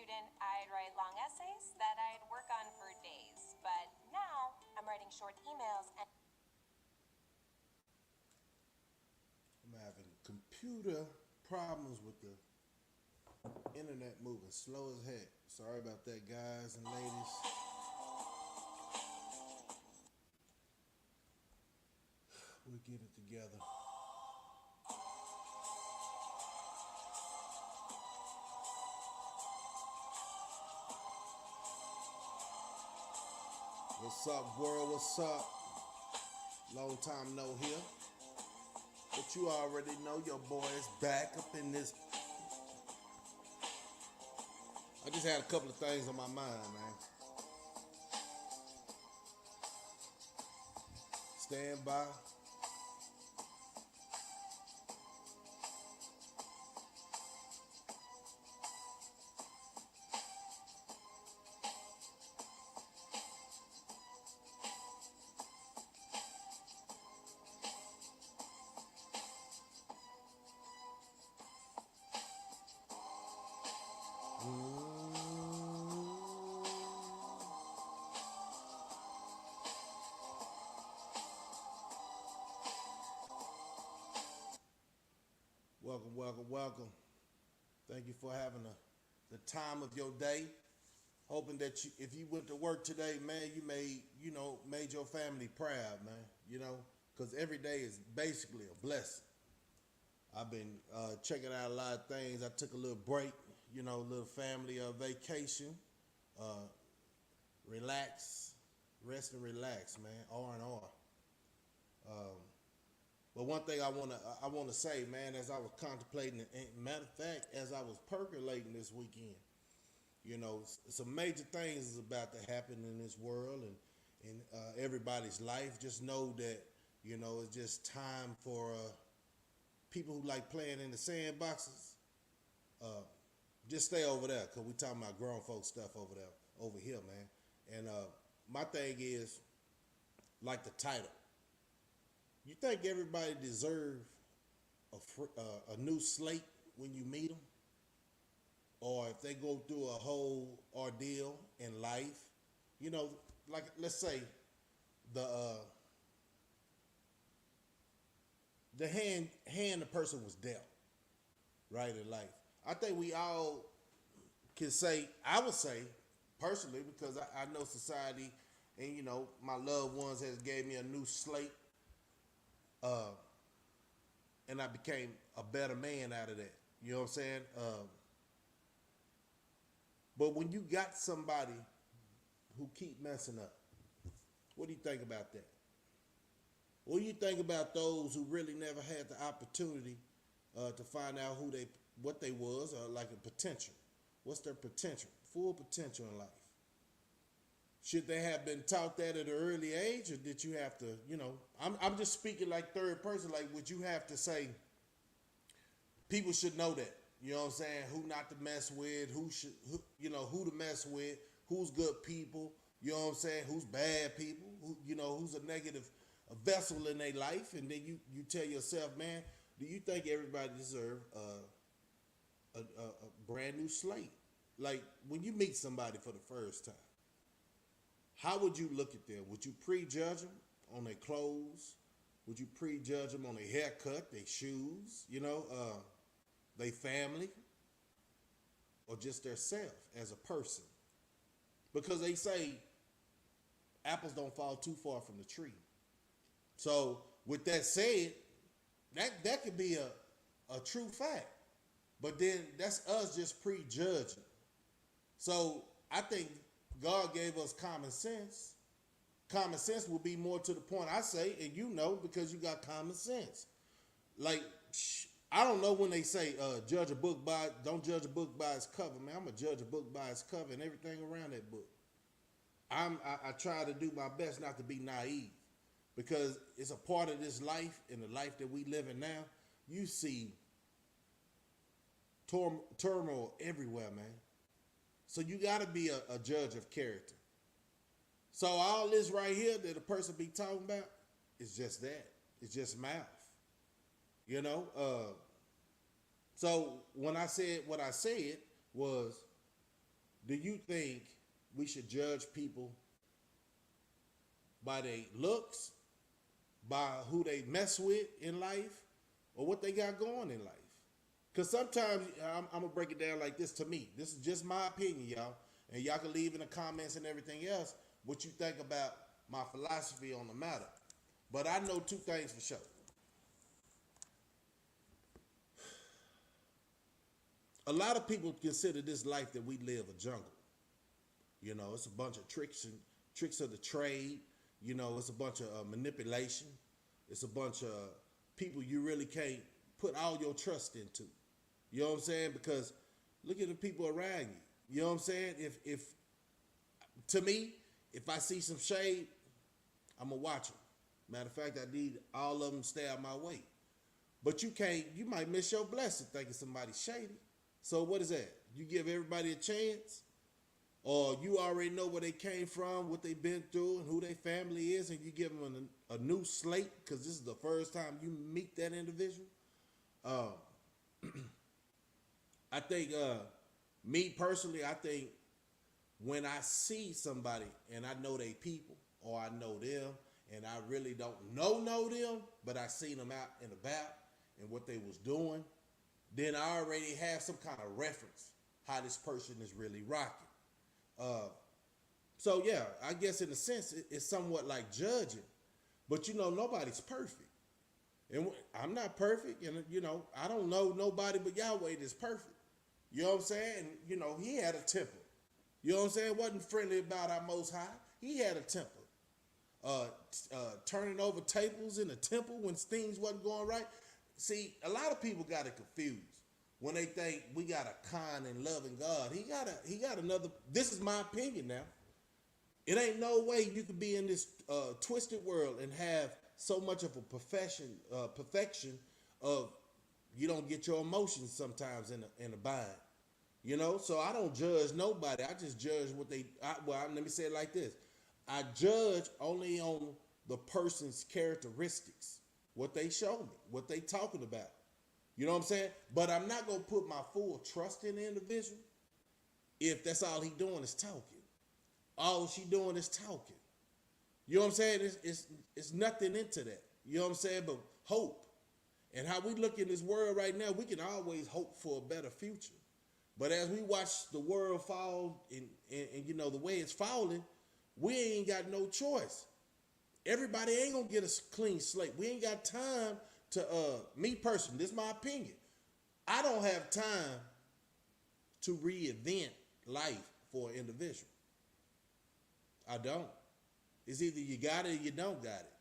student, I'd write long essays that I'd work on for days. But now I'm writing short emails and I'm having computer problems with the internet moving slow as heck. Sorry about that, guys and ladies. We'll get it together. What's up, world? What's up? Long time no here. But you already know your boy is back up in this. I just had a couple of things on my mind, man. Stand by. Welcome, welcome, welcome. Thank you for having the time of your day. Hoping that if you went to work today, man, you made your family proud, man. Because every day is basically a blessing. I've been checking out a lot of things. I took a little break, a little family vacation. Relax, rest and relax, man. R&R. But one thing I wanna say, man, as I was contemplating, and matter of fact, as I was percolating this weekend, some major things is about to happen in this world and in everybody's life. Just know that, it's just time for people who like playing in the sandboxes. Just stay over there, cause we talking about grown folks stuff over here, man. And my thing is, like the title. You think everybody deserve a new slate when you meet them? Or if they go through a whole ordeal in life, like let's say the hand the person was dealt, right, in life. I think we all can say, I would say, personally, because I know society and, my loved ones has gave me a new slate. And I became a better man out of that. You know what I'm saying? But when you got somebody who keep messing up, what do you think about that? What do you think about those who really never had the opportunity to find out what they was, or like a potential? What's their potential? Full potential in life. Should they have been taught that at an early age, or did you have to, I'm just speaking like third person, like would you have to say people should know that, you know what I'm saying, who not to mess with, who to mess with, who's good people, you know what I'm saying, who's bad people, who's a negative vessel in their life, and then you tell yourself, man, do you think everybody deserve a brand new slate? Like when you meet somebody for the first time, how would you look at them? Would you prejudge them on their clothes? Would you prejudge them on their haircut, their shoes, their family, or just their self as a person? Because they say apples don't fall too far from the tree. So with that said, that could be a true fact. But then that's us just prejudging. So I think God gave us common sense. Common sense will be more to the point, I say, and because you got common sense. Like, I don't know when they say don't judge a book by its cover, man. I'm gonna judge a book by its cover and everything around that book. I try to do my best not to be naive, because it's a part of this life, and the life that we live in now. You see turmoil everywhere, man. So you got to be a judge of character. So all this right here that a person be talking about is just that. It's just mouth. So when I said what I said was, Do you think we should judge people by their looks, by who they mess with in life, or what they got going in life? Because sometimes I'm gonna break it down like this. To me, this is just my opinion, y'all, and y'all can leave in the comments and everything else what you think about my philosophy on the matter. But I know two things for sure. A lot of people consider this life that we live a jungle. You know, it's a bunch of tricks of the trade. You know, it's a bunch of manipulation. It's a bunch of people you really can't put all your trust into. You know what I'm saying? Because look at the people around you. You know what I'm saying? If to me, if I see some shade, I'm gonna watch them. Matter of fact, I need all of them to stay out my way. But you might miss your blessing thinking somebody's shady. So what is that? You give everybody a chance? Or you already know where they came from, what they've been through, and who their family is, and you give them a new slate because this is the first time you meet that individual? I think, me personally, I think when I see somebody and I know they people, or I know them, and I really don't know them, but I seen them out and about and what they was doing, then I already have some kind of reference how this person is really rocking. So yeah, I guess in a sense it's somewhat like judging, but you know, nobody's perfect, and I'm not perfect, and you know, I don't know nobody but Yahweh that's perfect. You know what I'm saying? And, you know, he had a temper. You know what I'm saying? Wasn't friendly about our Most High. He had a temper. Turning over tables in the temple when things wasn't going right. See, a lot of people got it confused when they think we got a kind and loving God. He got another. This is my opinion now. It ain't no way you could be in this twisted world and have so much of a perfection of you don't get your emotions sometimes in a bind. You know, so I don't judge nobody. I just judge what let me say it like this. I judge only on the person's characteristics, what they show me, what they talking about. You know what I'm saying? But I'm not going to put my full trust in the individual if that's all he doing is talking. All she doing is talking. You know what I'm saying? It's nothing into that. You know what I'm saying? But hope. And how we look in this world right now, we can always hope for a better future. But as we watch the world fall and you know, the way it's falling, we ain't got no choice. Everybody ain't gonna get a clean slate. We ain't got time to, me personally, this is my opinion. I don't have time to reinvent life for an individual. I don't. It's either you got it or you don't got it.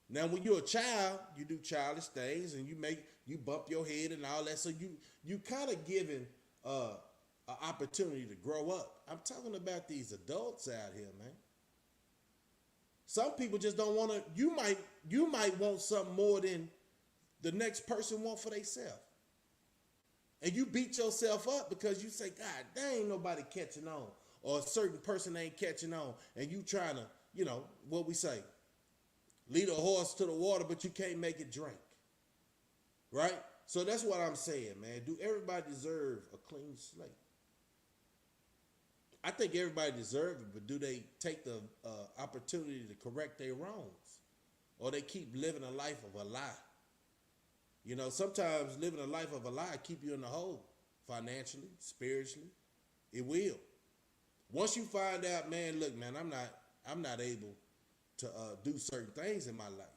Now, when you're a child, you do childish things and you bump your head and all that. So you kind of giving an opportunity to grow up. I'm talking about these adults out here, man. Some people just don't want to. You might want something more than the next person want for themselves, and you beat yourself up because you say, "God, there ain't nobody catching on," or a certain person ain't catching on, and you trying to, you know, what we say. Lead a horse to the water, but you can't make it drink. Right? So that's what I'm saying, man. Do everybody deserve a clean slate? I think everybody deserves it, but do they take the opportunity to correct their wrongs? Or they keep living a life of a lie? You know, sometimes living a life of a lie keep you in the hole. Financially, spiritually. It will. Once you find out, man, look, man, I'm not able to do certain things in my life.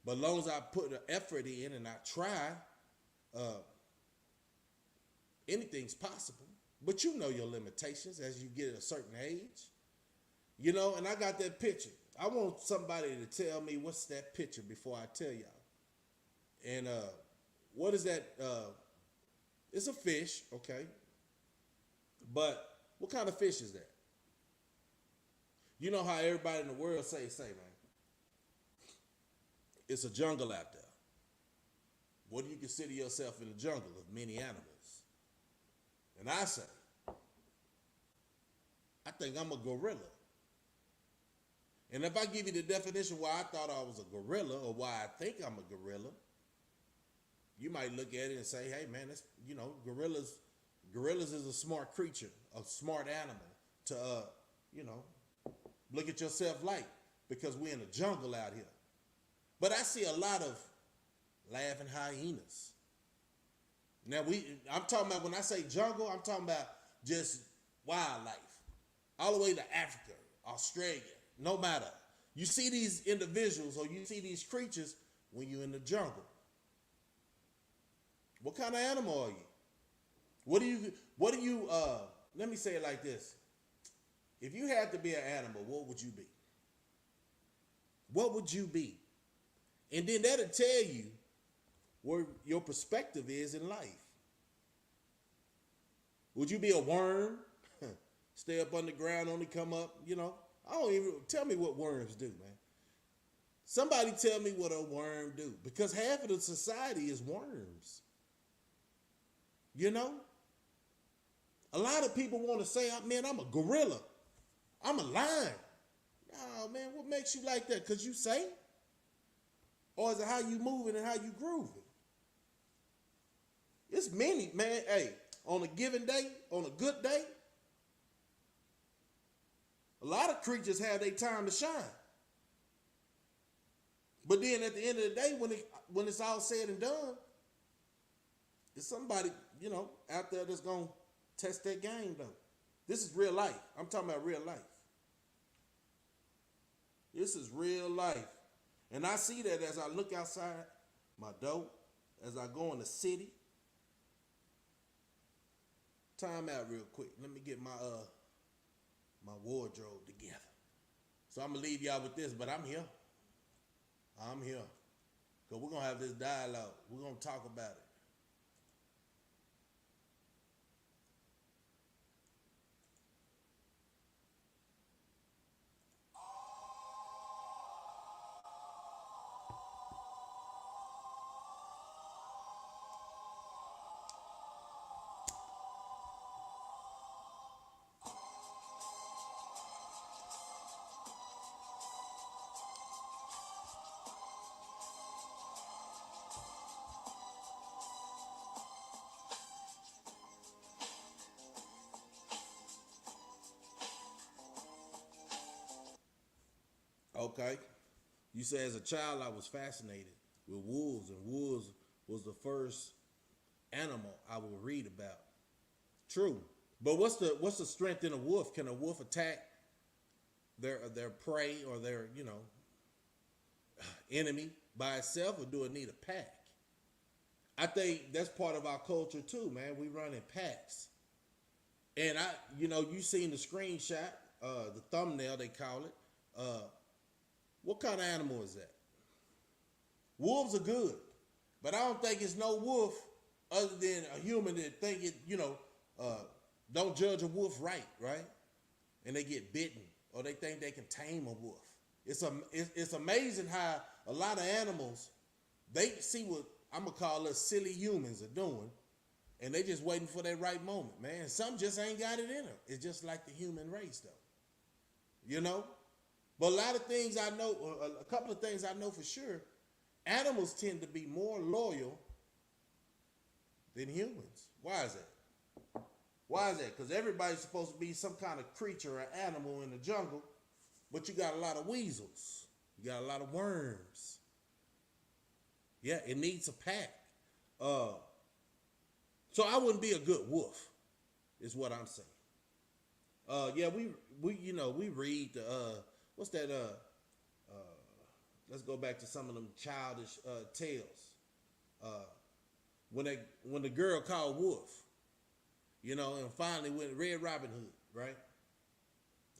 But as long as I put the effort in and I try, anything's possible. But you know your limitations as you get at a certain age. You know, and I got that picture. I want somebody to tell me what's that picture before I tell y'all. And what is that? It's a fish, okay. But what kind of fish is that? You know how everybody in the world say, man, it's a jungle out there. What do you consider yourself in the jungle of many animals? And I say, I think I'm a gorilla. And if I give you the definition why I thought I was a gorilla or why I think I'm a gorilla, you might look at it and say, hey man, that's, you know, gorillas Gorillas is a smart creature, a smart animal to, you know, look at yourself like, because we're in the jungle out here. But I see a lot of laughing hyenas. Now I'm talking about, when I say jungle, I'm talking about just wildlife. All the way to Africa, Australia, no matter. You see these individuals or you see these creatures when you're in the jungle. What kind of animal are you? Let me say it like this. If you had to be an animal, what would you be? What would you be? And then that'll tell you where your perspective is in life. Would you be a worm? Stay up underground, only come up, you know? I don't even, tell me what worms do, man. Somebody tell me what a worm do, because half of the society is worms. You know? A lot of people want to say, man, I'm a gorilla. I'm a lion. No, man, what makes you like that? Because you say? Or is it how you moving and how you grooving? It's many, man. Hey, on a given day, on a good day, a lot of creatures have their time to shine. But then at the end of the day, when it's all said and done, there's somebody, you know, out there that's going to test that game, though. This is real life. I'm talking about real life. This is real life. And I see that as I look outside my door, as I go in the city. Time out real quick. Let me get my wardrobe together. So I'm going to leave y'all with this, but I'm here. I'm here. Because we're going to have this dialogue. We're going to talk about it. Okay. You say as a child I was fascinated with wolves, and wolves was the first animal I would read about. True. But what's the strength in a wolf? Can a wolf attack their prey or their, you know, enemy by itself, or do it need a pack? I think that's part of our culture too, man. We run in packs. And you seen the screenshot, the thumbnail they call it. What kind of animal is that? Wolves are good, but I don't think it's no wolf other than a human that think it, don't judge a wolf right? And they get bitten, or they think they can tame a wolf. It's amazing how a lot of animals, they see what I'm gonna call us silly humans are doing, and they just waiting for that right moment, man. Some just ain't got it in them. It's just like the human race, though. You know? But a lot of things I know, a couple of things I know for sure, animals tend to be more loyal than humans. Why is that? Why is that? Because everybody's supposed to be some kind of creature or animal in the jungle, but you got a lot of weasels. You got a lot of worms. Yeah, it needs a pack. So I wouldn't be a good wolf, is what I'm saying. Yeah, we read the what's that? Let's go back to some of them childish tales. When the girl called Wolf, and finally went Red Robin Hood, right?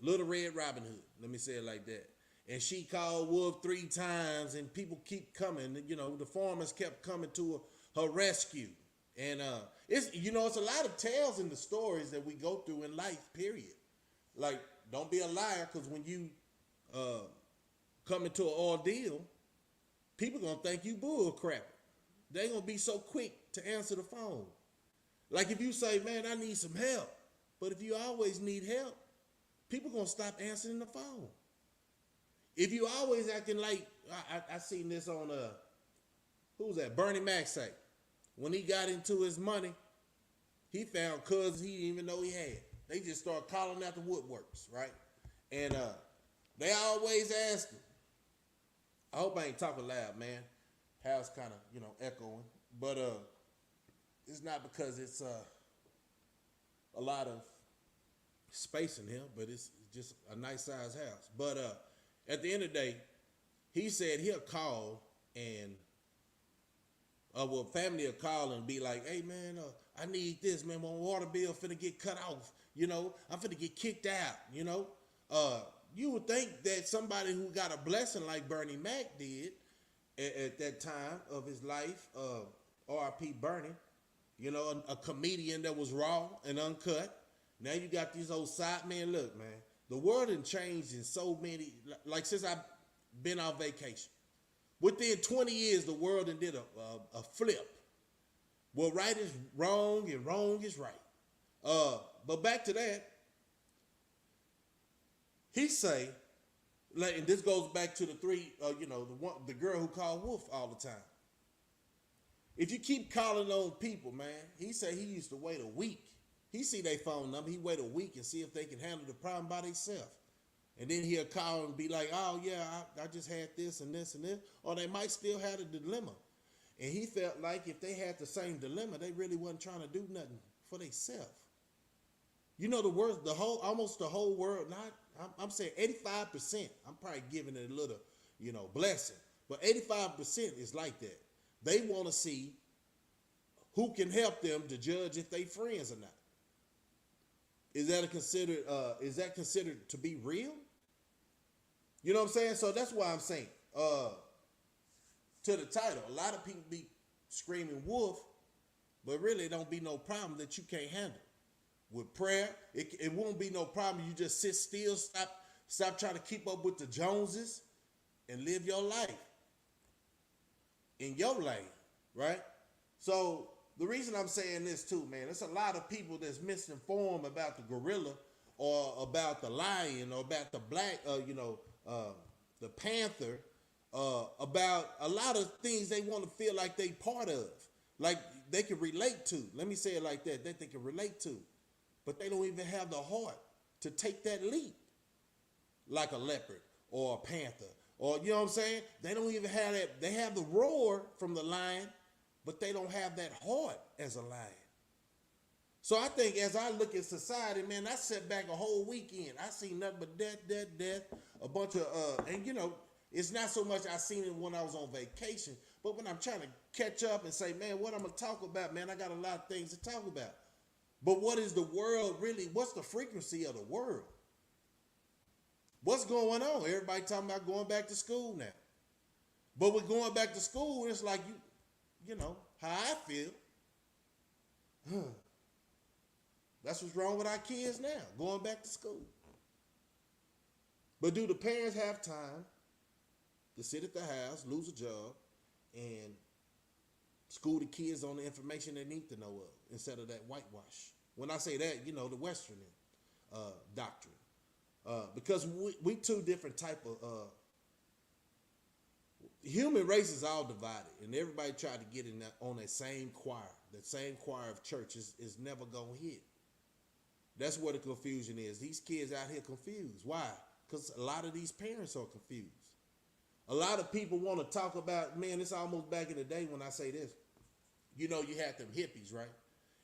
Little Red Robin Hood. Let me say it like that. And she called Wolf 3 times, and people keep coming. The farmers kept coming to her rescue. And it's a lot of tales in the stories that we go through in life, period. Like, don't be a liar, because when you come into an ordeal, people gonna think you bull crap. They ain't gonna be so quick to answer the phone. Like if you say, man, I need some help. But if you always need help, people gonna stop answering the phone. If you always acting like, I seen this on, who's that? Bernie Mac say, when he got into his money, he found cousins he didn't even know he had. They just started calling out the woodworks, right? And they always ask him. I hope I ain't talking loud, man. House kind of, echoing. But it's not because it's a lot of space in here, but it's just a nice size house. But at the end of the day, he said he'll call and family will call and be like, hey man, I need this, man. My water bill finna get cut off. I'm finna get kicked out, You would think that somebody who got a blessing like Bernie Mac did at that time of his life, R.I.P. Bernie, a comedian that was raw and uncut. Now you got these old side man. Look, man, the world has changed in so many. Like since I've been on vacation, within 20 years, the world did a flip. Well, right is wrong and wrong is right. But back to that, he say, and this goes back to the three, the girl who called Wolf all the time. If you keep calling on people, man, he said he used to wait a week. He see their phone number, he wait a week and see if they can handle the problem by themselves. And then he'll call and be like, oh yeah, I just had this and this and this. Or they might still have a dilemma. And he felt like if they had the same dilemma, they really wasn't trying to do nothing for themselves. Almost the whole world, I'm saying 85%, I'm probably giving it a little, blessing. But 85% is like that. They want to see who can help them to judge if they friends or not. Is that considered to be real? You know what I'm saying? So that's why I'm saying, to the title, a lot of people be screaming wolf, but really it don't be no problem that you can't handle. With prayer, it won't be no problem. You just sit still, stop trying to keep up with the Joneses and live your life in your lane, right? So the reason I'm saying this too, man, there's a lot of people that's misinformed about the gorilla or about the lion or about the black, the panther, about a lot of things they want to feel like they part of, like they can relate to. Let me say it like that they can relate to. But they don't even have the heart to take that leap like a leopard or a panther. Or, you know what I'm saying? They don't even have that. They have the roar from the lion, but they don't have that heart as a lion. So I think as I look at society, man, I sat back a whole weekend. I seen nothing but death, a bunch of, it's not so much I seen it when I was on vacation, but when I'm trying to catch up and say, man, what I'm going to talk about, man, I got a lot of things to talk about. But what is the world really? What's the frequency of the world? What's going on? Everybody talking about going back to school now. But with going back to school, it's like you know, how I feel. That's what's wrong with our kids now, going back to school. But do the parents have time to sit at the house, lose a job, and school the kids on the information they need to know of instead of that whitewash? When I say that, the Western doctrine. Because we two different type of human race is all divided, and everybody tried to get in on that same choir. That same choir of church is never gonna hit. That's where the confusion is. These kids out here confused. Why? Because a lot of these parents are confused. A lot of people want to talk about, man, it's almost back in the day when I say this. You had them hippies, right?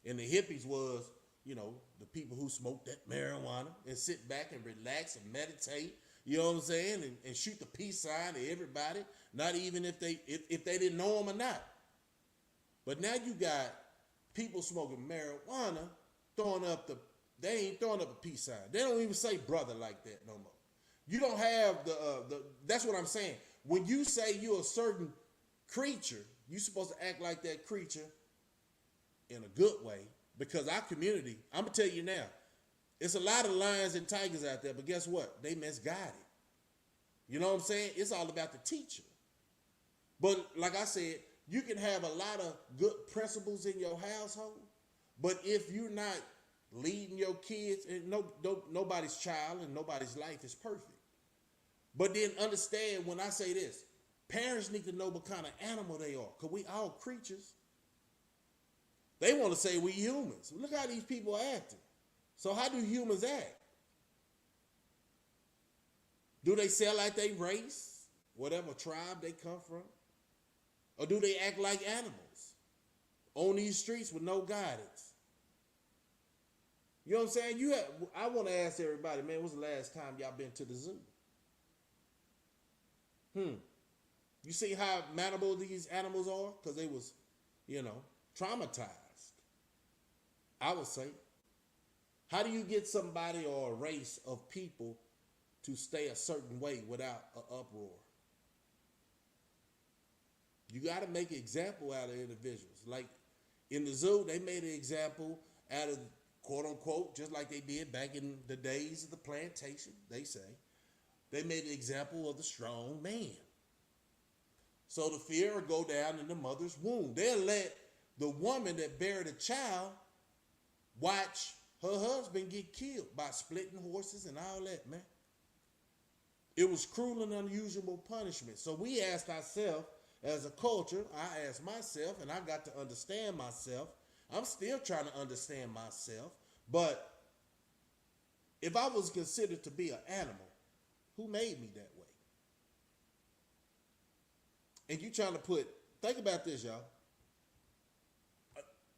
And the hippies was, the people who smoked that marijuana and sit back and relax and meditate, you know what I'm saying? And shoot the peace sign to everybody, not even if they didn't know them or not. But now you got people smoking marijuana, they ain't throwing up a peace sign. They don't even say brother like that no more. You don't have that's what I'm saying. When you say you're a certain creature, you're supposed to act like that creature in a good way, because our community, I'm going to tell you now, it's a lot of lions and tigers out there, but guess what? They misguided. You know what I'm saying? It's all about the teacher. But like I said, you can have a lot of good principles in your household, but if you're not leading your kids, and nobody's child and nobody's life is perfect. But then understand when I say this, parents need to know what kind of animal they are, because we all creatures. They want to say we humans. Look how these people are acting. So how do humans act? Do they sound like they race, whatever tribe they come from? Or do they act like animals on these streets with no guidance? You know what I'm saying? I want to ask everybody, man, when's the last time y'all been to the zoo? You see how malleable these animals are? Because they was, traumatized. I would say. How do you get somebody or a race of people to stay a certain way without an uproar? You got to make an example out of individuals. Like in the zoo, they made an example out of, quote unquote, just like they did back in the days of the plantation, they say. They made an example of the strong man. So the fear will go down in the mother's womb. They'll let the woman that buried a child watch her husband get killed by splitting horses and all that, man. It was cruel and unusual punishment. So we asked ourselves, as a culture, I asked myself, and I got to understand myself. I'm still trying to understand myself. But if I was considered to be an animal, who made me that way? And you trying to think about this, y'all.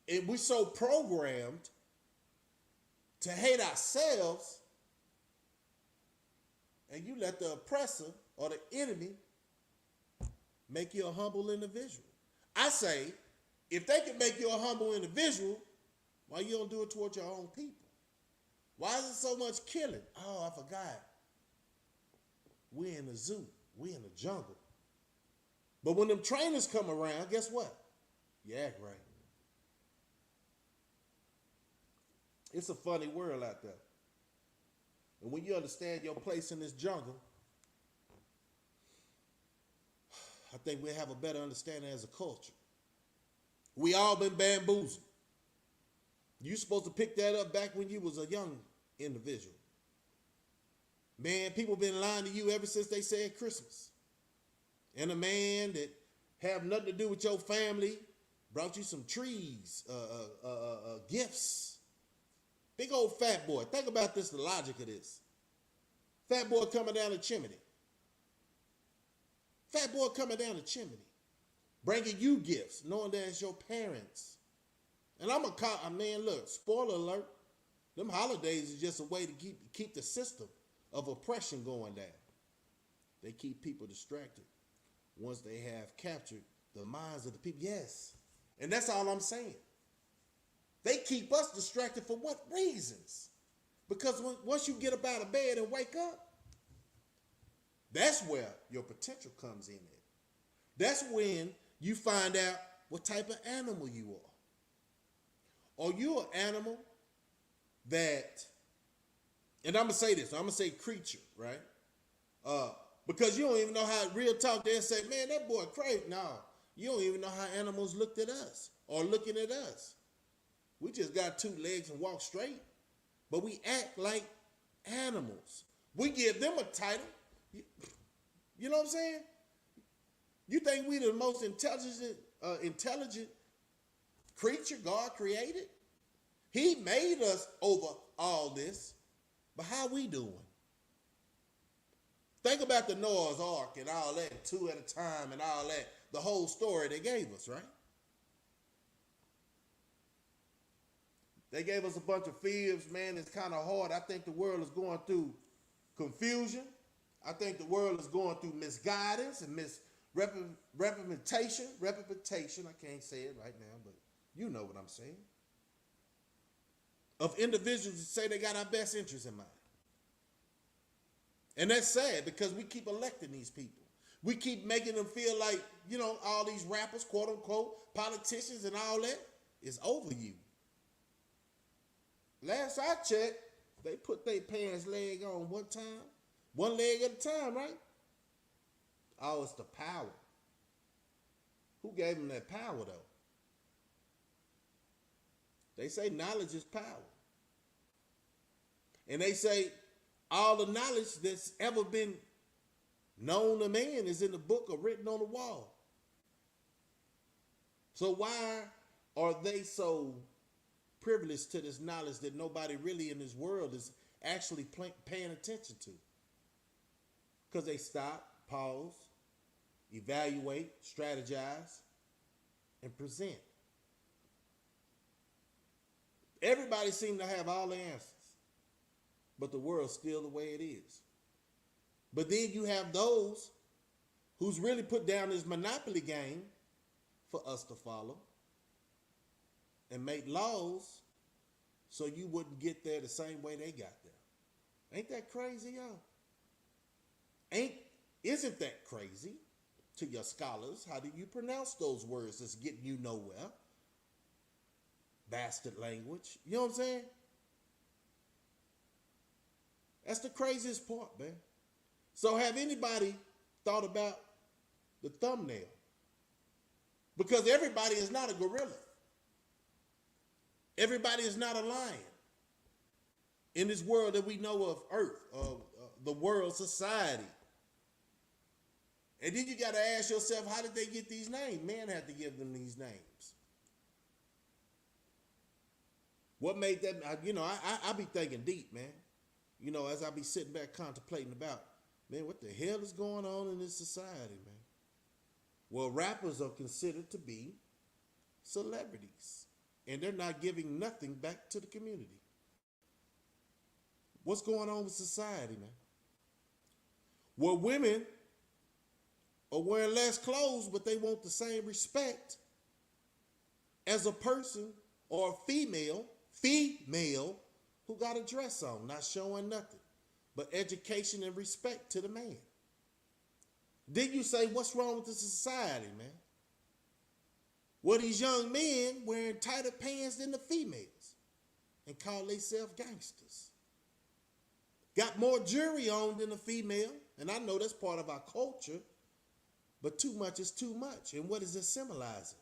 And we're so programmed to hate ourselves, and you let the oppressor or the enemy make you a humble individual. I say, if they can make you a humble individual, why you don't do it toward your own people? Why is it so much killing? Oh, I forgot. We're in the zoo. We're in the jungle. But when them trainers come around, guess what? You act right. It's a funny world out there. And when you understand your place in this jungle, I think we'll have a better understanding as a culture. We all been bamboozled. You supposed to pick that up back when you was a young individual. Man, people been lying to you ever since they said Christmas. And a man that have nothing to do with your family brought you some trees, gifts. Big old fat boy. Think about this, the logic of this. Fat boy coming down the chimney. Fat boy coming down the chimney. Bringing you gifts, knowing that it's your parents. And I'm a man, look, spoiler alert. Them holidays is just a way to keep the system of oppression going down. They keep people distracted once they have captured the minds of the people. Yes. And that's all I'm saying. They keep us distracted for what reasons? Because once you get up out of bed and wake up, that's where your potential comes in at. That's when you find out what type of animal you are. Are you an animal that, and I'm going to say this, I'm going to say creature, right? Because you don't even know how, real talk, they'll say, man, that boy crazy. No, you don't even know how animals looked at us or looking at us. We just got two legs and walk straight, but we act like animals. We give them a title. You know what I'm saying? You think we the most intelligent creature God created? He made us over all this, but how we doing? Think about the Noah's Ark and all that, 2 at a time and all that, the whole story they gave us, right? They gave us a bunch of fibs, man. It's kind of hard. I think the world is going through confusion. I think the world is going through misguidance and representation. I can't say it right now, but you know what I'm saying. Of individuals that say they got our best interests in mind. And that's sad because we keep electing these people. We keep making them feel like, all these rappers, quote unquote, politicians and all that is over you. Last I checked, they put their pants leg on one leg at a time, right? Oh, it's the power. Who gave them that power, though? They say knowledge is power. And they say all the knowledge that's ever been known to man is in the book or written on the wall. So why are they so privileged to this knowledge that nobody really in this world is actually paying attention to? Because they stop, pause, evaluate, strategize, and present. Everybody seems to have all the answers, but the world's still the way it is. But then you have those who's really put down this monopoly game for us to follow and make laws so you wouldn't get there the same way they got there. Ain't that crazy, y'all? Isn't that crazy to your scholars? How do you pronounce those words that's getting you nowhere? Bastard language. You know what I'm saying? That's the craziest part, man. So have anybody thought about the thumbnail? Because everybody is not a gorilla. Everybody is not a lion. In this world that we know of, earth, of the world, society. And then you got to ask yourself, how did they get these names? Man had to give them these names. What made that, I be thinking deep, man. You know, as I be sitting back contemplating about, man, what the hell is going on in this society, man? Well, rappers are considered to be celebrities, and they're not giving nothing back to the community. What's going on with society, man? Well, women are wearing less clothes, but they want the same respect as a person or a female who got a dress on, not showing nothing, but education and respect to the man. Then you say, what's wrong with the society, man? Well, these young men wearing tighter pants than the females and call themselves gangsters. Got more jewelry on than the female, and I know that's part of our culture, but too much is too much. And what is it symbolizing?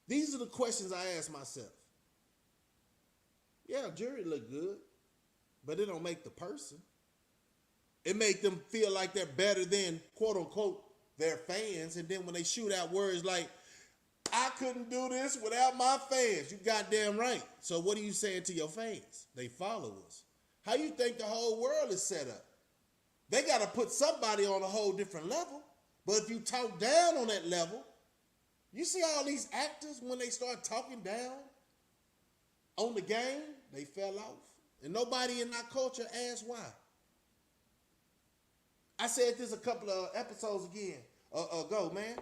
These are the questions I ask myself. Yeah, jewelry look good, but it don't make the person. It make them feel like they're better than, quote unquote, their fans. And then when they shoot out words like, I couldn't do this without my fans. You goddamn right. So what are you saying to your fans? They followers. How you think the whole world is set up? They got to put somebody on a whole different level. But if you talk down on that level, you see all these actors, when they start talking down on the game, they fell off. And nobody in our culture asked why. I said this a couple of episodes ago, man.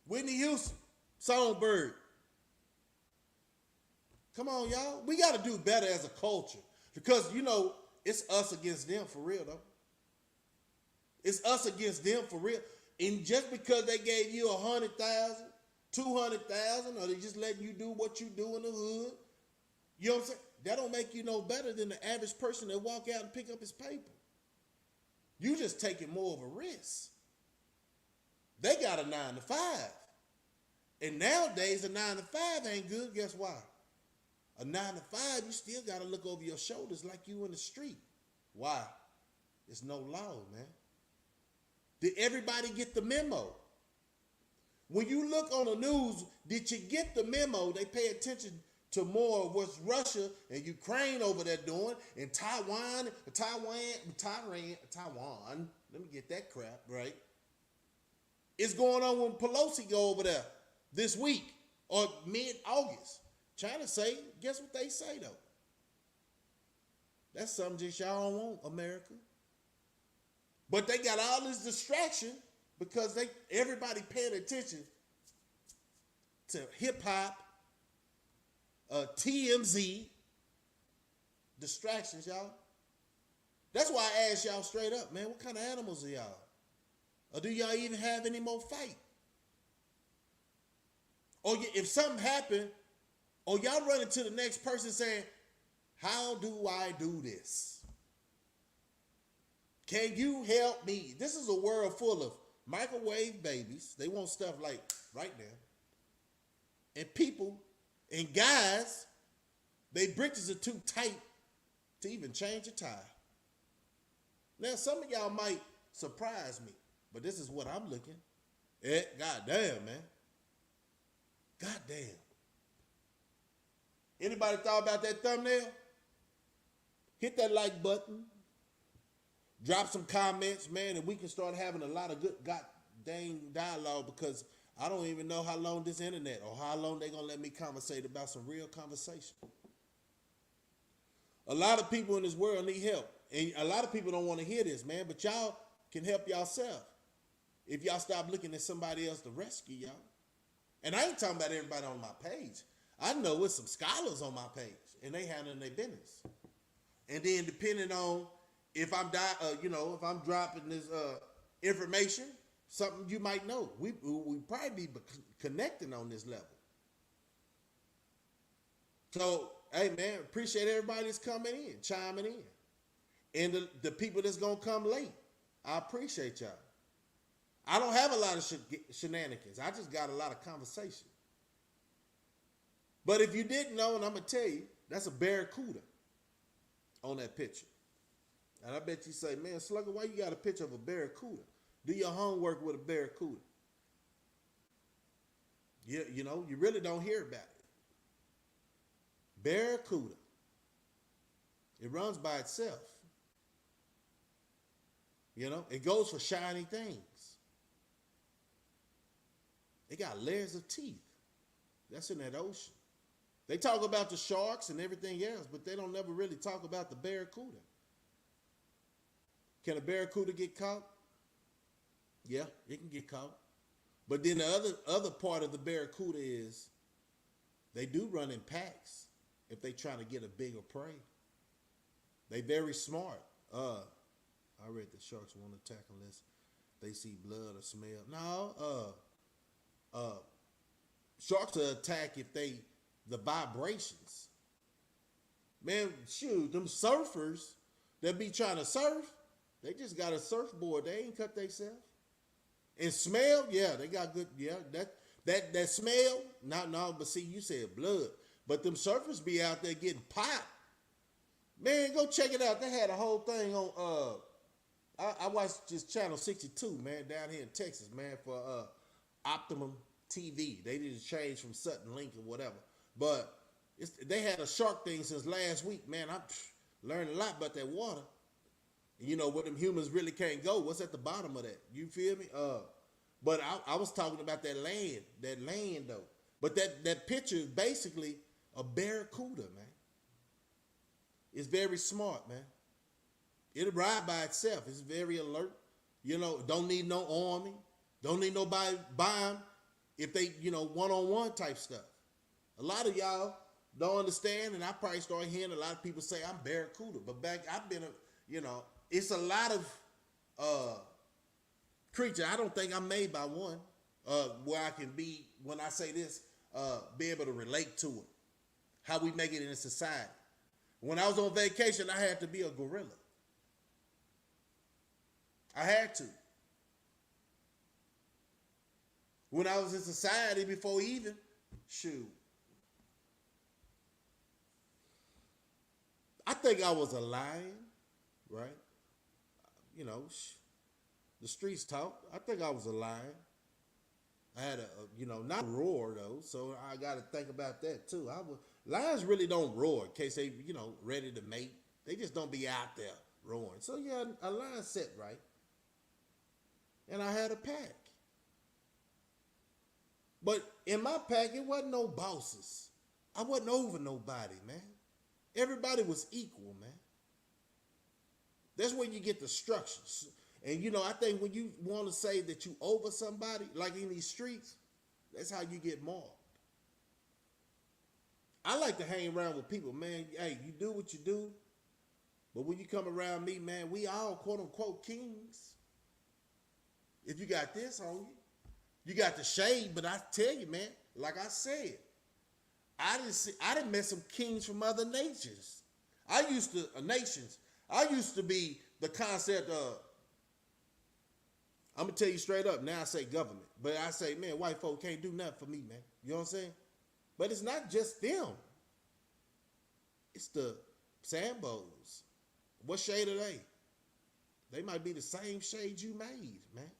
Whitney Houston, Songbird. Come on, y'all. We got to do better as a culture. Because, it's us against them for real, though. It's us against them for real. And just because they gave you 100,000, 200,000, or they just letting you do what you do in the hood, you know what I'm saying? That don't make you no better than the average person that walk out and pick up his paper. You just taking more of a risk. They got a 9 to 5. And nowadays, a 9 to 5 ain't good. Guess why? A 9 to 5, you still got to look over your shoulders like you in the street. Why? It's no law, man. Did everybody get the memo? When you look on the news, did you get the memo? They pay attention to more of what's Russia and Ukraine over there doing, and Taiwan, let me get that crap right. It's going on when Pelosi go over there this week or mid-August. China say, guess what they say though? That's something just y'all don't want, America. But they got all this distraction because everybody paying attention to hip-hop, TMZ, distractions, y'all. That's why I asked y'all straight up, man, what kind of animals are y'all? Or do y'all even have any more fight? Or if something happened, or y'all run into the next person saying, how do I do this? Can you help me? This is a world full of microwave babies. They want stuff like right now. And people and guys, they britches are too tight to even change a tie. Now, some of y'all might surprise me, but this is what I'm looking at. Goddamn, man. Goddamn. Anybody thought about that thumbnail? Hit that like button. Drop some comments, man, and we can start having a lot of good goddamn dialogue, because I don't even know how long this internet or how long they're going to let me conversate about some real conversation. A lot of people in this world need help. And a lot of people don't want to hear this, man, but y'all can help yourself if y'all stop looking at somebody else to rescue y'all. And I ain't talking about everybody on my page. I know it's some scholars on my page, and they handling their business. And then depending on if I'm if I'm dropping this information, something you might know, we probably be connecting on this level. So, hey man, appreciate everybody that's coming in, chiming in, and the people that's gonna come late. I appreciate y'all. I don't have a lot of shenanigans. I just got a lot of conversation. But if you didn't know, and I'm gonna tell you, that's a barracuda on that picture. And I bet you say, man, Slugga, why you got a picture of a barracuda? Do your homework with a barracuda. You know, you really don't hear about it. Barracuda. It runs by itself. You know, it goes for shiny things. It got layers of teeth. That's in that ocean. They talk about the sharks and everything else, but they don't never really talk about the barracuda. Can a barracuda get caught? Yeah, it can get caught. But then the other part of the barracuda is they do run in packs if they trying to get a bigger prey. They very smart. I read the sharks won't attack unless they see blood or smell. No, sharks will attack if the vibrations. Man, shoot, them surfers that be trying to surf, they just got a surfboard. They ain't cut themselves. And smell, yeah, they got good, yeah, that smell, no, but see, you said blood. But them surfers be out there getting popped. Man, go check it out. They had a whole thing on, I watched this channel 62, man, down here in Texas, man, for Optimum TV. They did a change from Sutton Link or whatever. But they had a shark thing since last week, man. I learned a lot about that water. You know, where them humans really can't go. What's at the bottom of that? You feel me? But I was talking about that land though. But that picture is basically a barracuda, man. It's very smart, man. It'll ride by itself. It's very alert. You know, don't need no army. Don't need nobody buying if they, one-on-one type stuff. A lot of y'all don't understand, and I probably start hearing a lot of people say I'm barracuda. But I've been, it's a lot of creature. I don't think I'm made by one where I can be, when I say this, be able to relate to it. How we make it in a society. When I was on vacation, I had to be a gorilla. I had to. When I was in society before even, shoot. I think I was a lion, right? The streets talk. I think I was a lion. I had not a roar though, so I got to think about that too. Lions really don't roar in case they, ready to mate. They just don't be out there roaring. So yeah, a lion set right. And I had a pack. But in my pack, it wasn't no bosses. I wasn't over nobody, man. Everybody was equal, man. That's where you get the structures. And, I think when you want to say that you over somebody, like in these streets, that's how you get mobbed. I like to hang around with people, man. Hey, you do what you do. But when you come around me, man, we all quote unquote kings. If you got this on you, you got the shade, but I tell you, man, like I said, I didn't met some kings from other nations. I used to be the concept of, I'm going to tell you straight up, now I say government, but I say, man, white folk can't do nothing for me, man. You know what I'm saying? But it's not just them. It's the Sambos. What shade are they? They might be the same shade you made, man.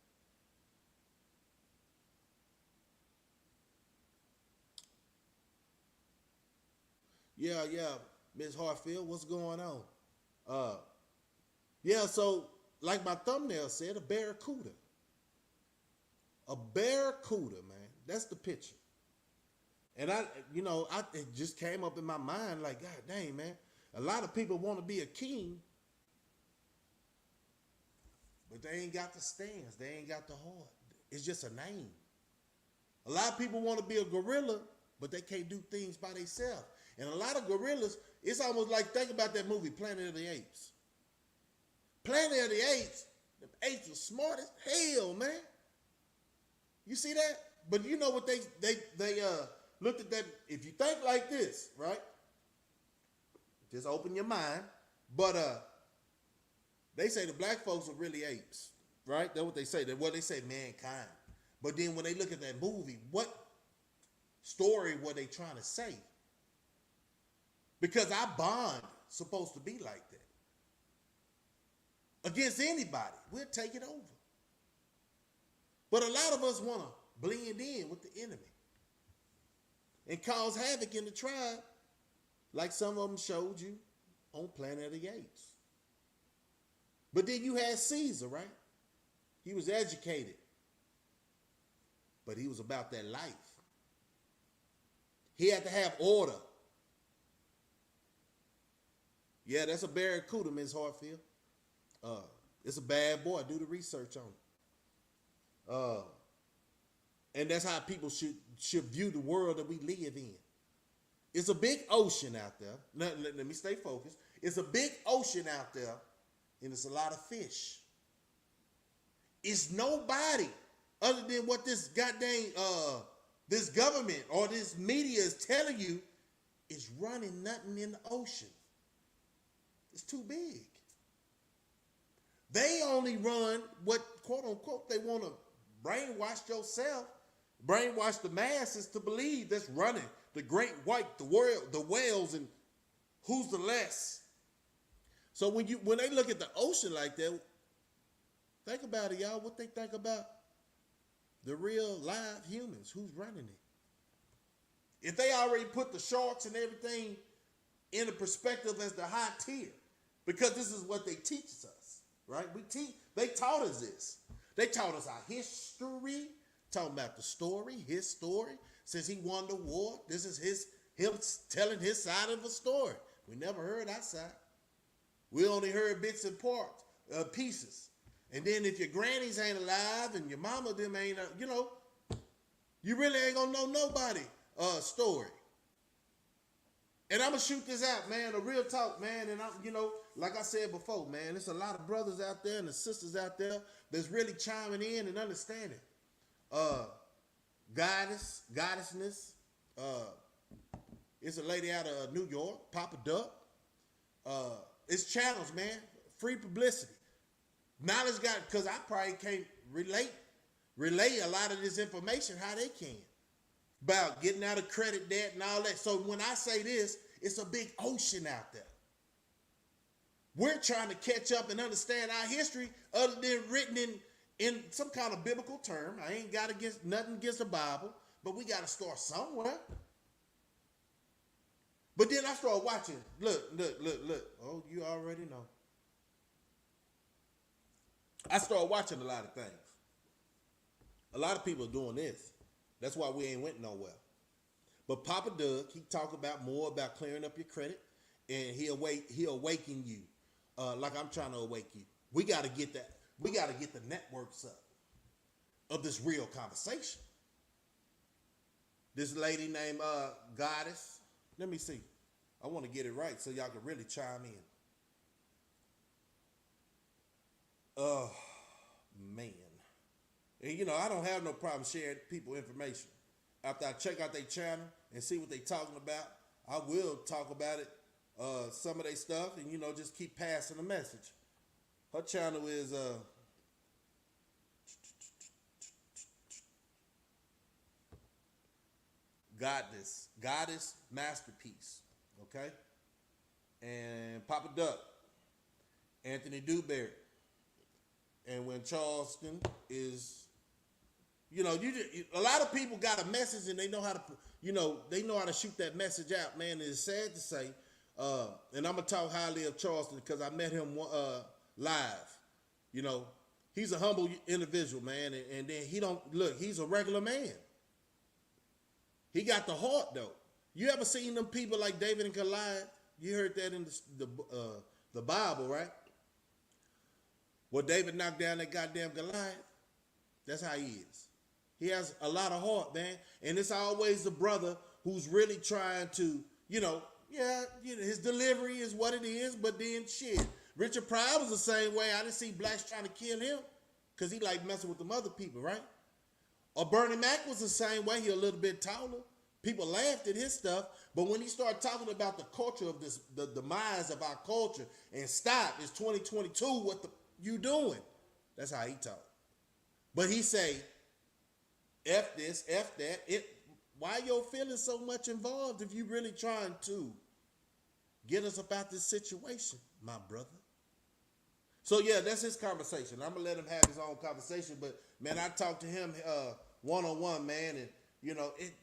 Yeah, yeah, Miss Hartfield, what's going on? Uh, yeah, so like my thumbnail said, a barracuda. A barracuda, man. That's the picture. And it just came up in my mind like, God dang, man. A lot of people want to be a king, but they ain't got the stance. They ain't got the heart. It's just a name. A lot of people want to be a gorilla, but they can't do things by themselves. And a lot of gorillas, it's almost like, think about that movie, Planet of the Apes. Planet of the Apes, the apes are smart as hell, man. You see that? But you know what they looked at that, if you think like this, right? Just open your mind. But they say the black folks are really apes, right? That's what they say. That's what they say, mankind. But then when they look at that movie, what story were they trying to say? Because our bond supposed to be like that. Against anybody, we'll take it over. But a lot of us want to blend in with the enemy and cause havoc in the tribe, like some of them showed you on Planet of the Apes. But then you had Caesar, right? He was educated, but he was about that life. He had to have order. Yeah, that's a barracuda, Ms. Hartfield. It's a bad boy. Do the research on it. And that's how people should view the world that we live in. It's a big ocean out there. Let me stay focused. It's a big ocean out there, and it's a lot of fish. It's nobody other than what this goddamn this government or this media is telling you is running nothing in the ocean. It's too big. They only run what, quote unquote, they want to brainwash yourself, brainwash the masses to believe that's running the great white, the world, the whales, and who's the less. So when they look at the ocean like that, think about it, y'all. What they think about the real live humans, who's running it? If they already put the sharks and everything in a perspective as the high tier, because this is what they teach us, right? They taught us this. They taught us our history, talking about the story, his story. Since he won the war, this is him telling his side of the story. We never heard that side. We only heard bits and parts, pieces. And then if your grannies ain't alive and your mama them ain't, you really ain't gonna know nobody story. And I'm gonna shoot this out, man, a real talk, man. And like I said before, man, there's a lot of brothers out there and the sisters out there that's really chiming in and understanding. Goddessness. It's a lady out of New York, Papa Duck. It's channels, man. Free publicity. Knowledge got, because I probably can't relay a lot of this information how they can. About getting out of credit debt and all that. So when I say this, it's a big ocean out there. We're trying to catch up and understand our history other than written in some kind of biblical term. I ain't got nothing against the Bible, but we got to start somewhere. But then I started watching. Look. Oh, you already know. I started watching a lot of things. A lot of people are doing this. That's why we ain't went nowhere. But Papa Doug, he talk about more about clearing up your credit, and he'll awaken you, like I'm trying to awake you. We got to get that. We got to get the networks up of this real conversation. This lady named Goddess. Let me see. I want to get it right so y'all can really chime in. Oh, man. And I don't have no problem sharing people information. After I check out their channel and see what they talking about, I will talk about it, some of their stuff, and just keep passing the message. Her channel is Goddess Masterpiece, okay? And Papa Duck, Anthony Dewberry. And when Charleston is You know, a lot of people got a message and they know how to, they know how to shoot that message out, man. And it's sad to say, and I'm gonna talk highly of Charleston because I met him live. You know, he's a humble individual, man, and then he's a regular man. He got the heart though. You ever seen them people like David and Goliath? You heard that in the Bible, right? Well, David knocked down that goddamn Goliath. That's how he is. He has a lot of heart, man. And it's always the brother who's really trying to, his delivery is what it is, but then shit. Richard Pryor was the same way. I didn't see blacks trying to kill him because he like messing with them other people, right? Or Bernie Mac was the same way. He a little bit taller. People laughed at his stuff, but when he started talking about the culture of this, the demise of our culture, and stop, it's 2022, what you doing? That's how he talk. But he say, F this, F that. Why your feelings so much involved if you really trying to get us about this situation, my brother? So yeah, that's his conversation. I'm gonna let him have his own conversation, but man, I talked to him one-on-one, man, and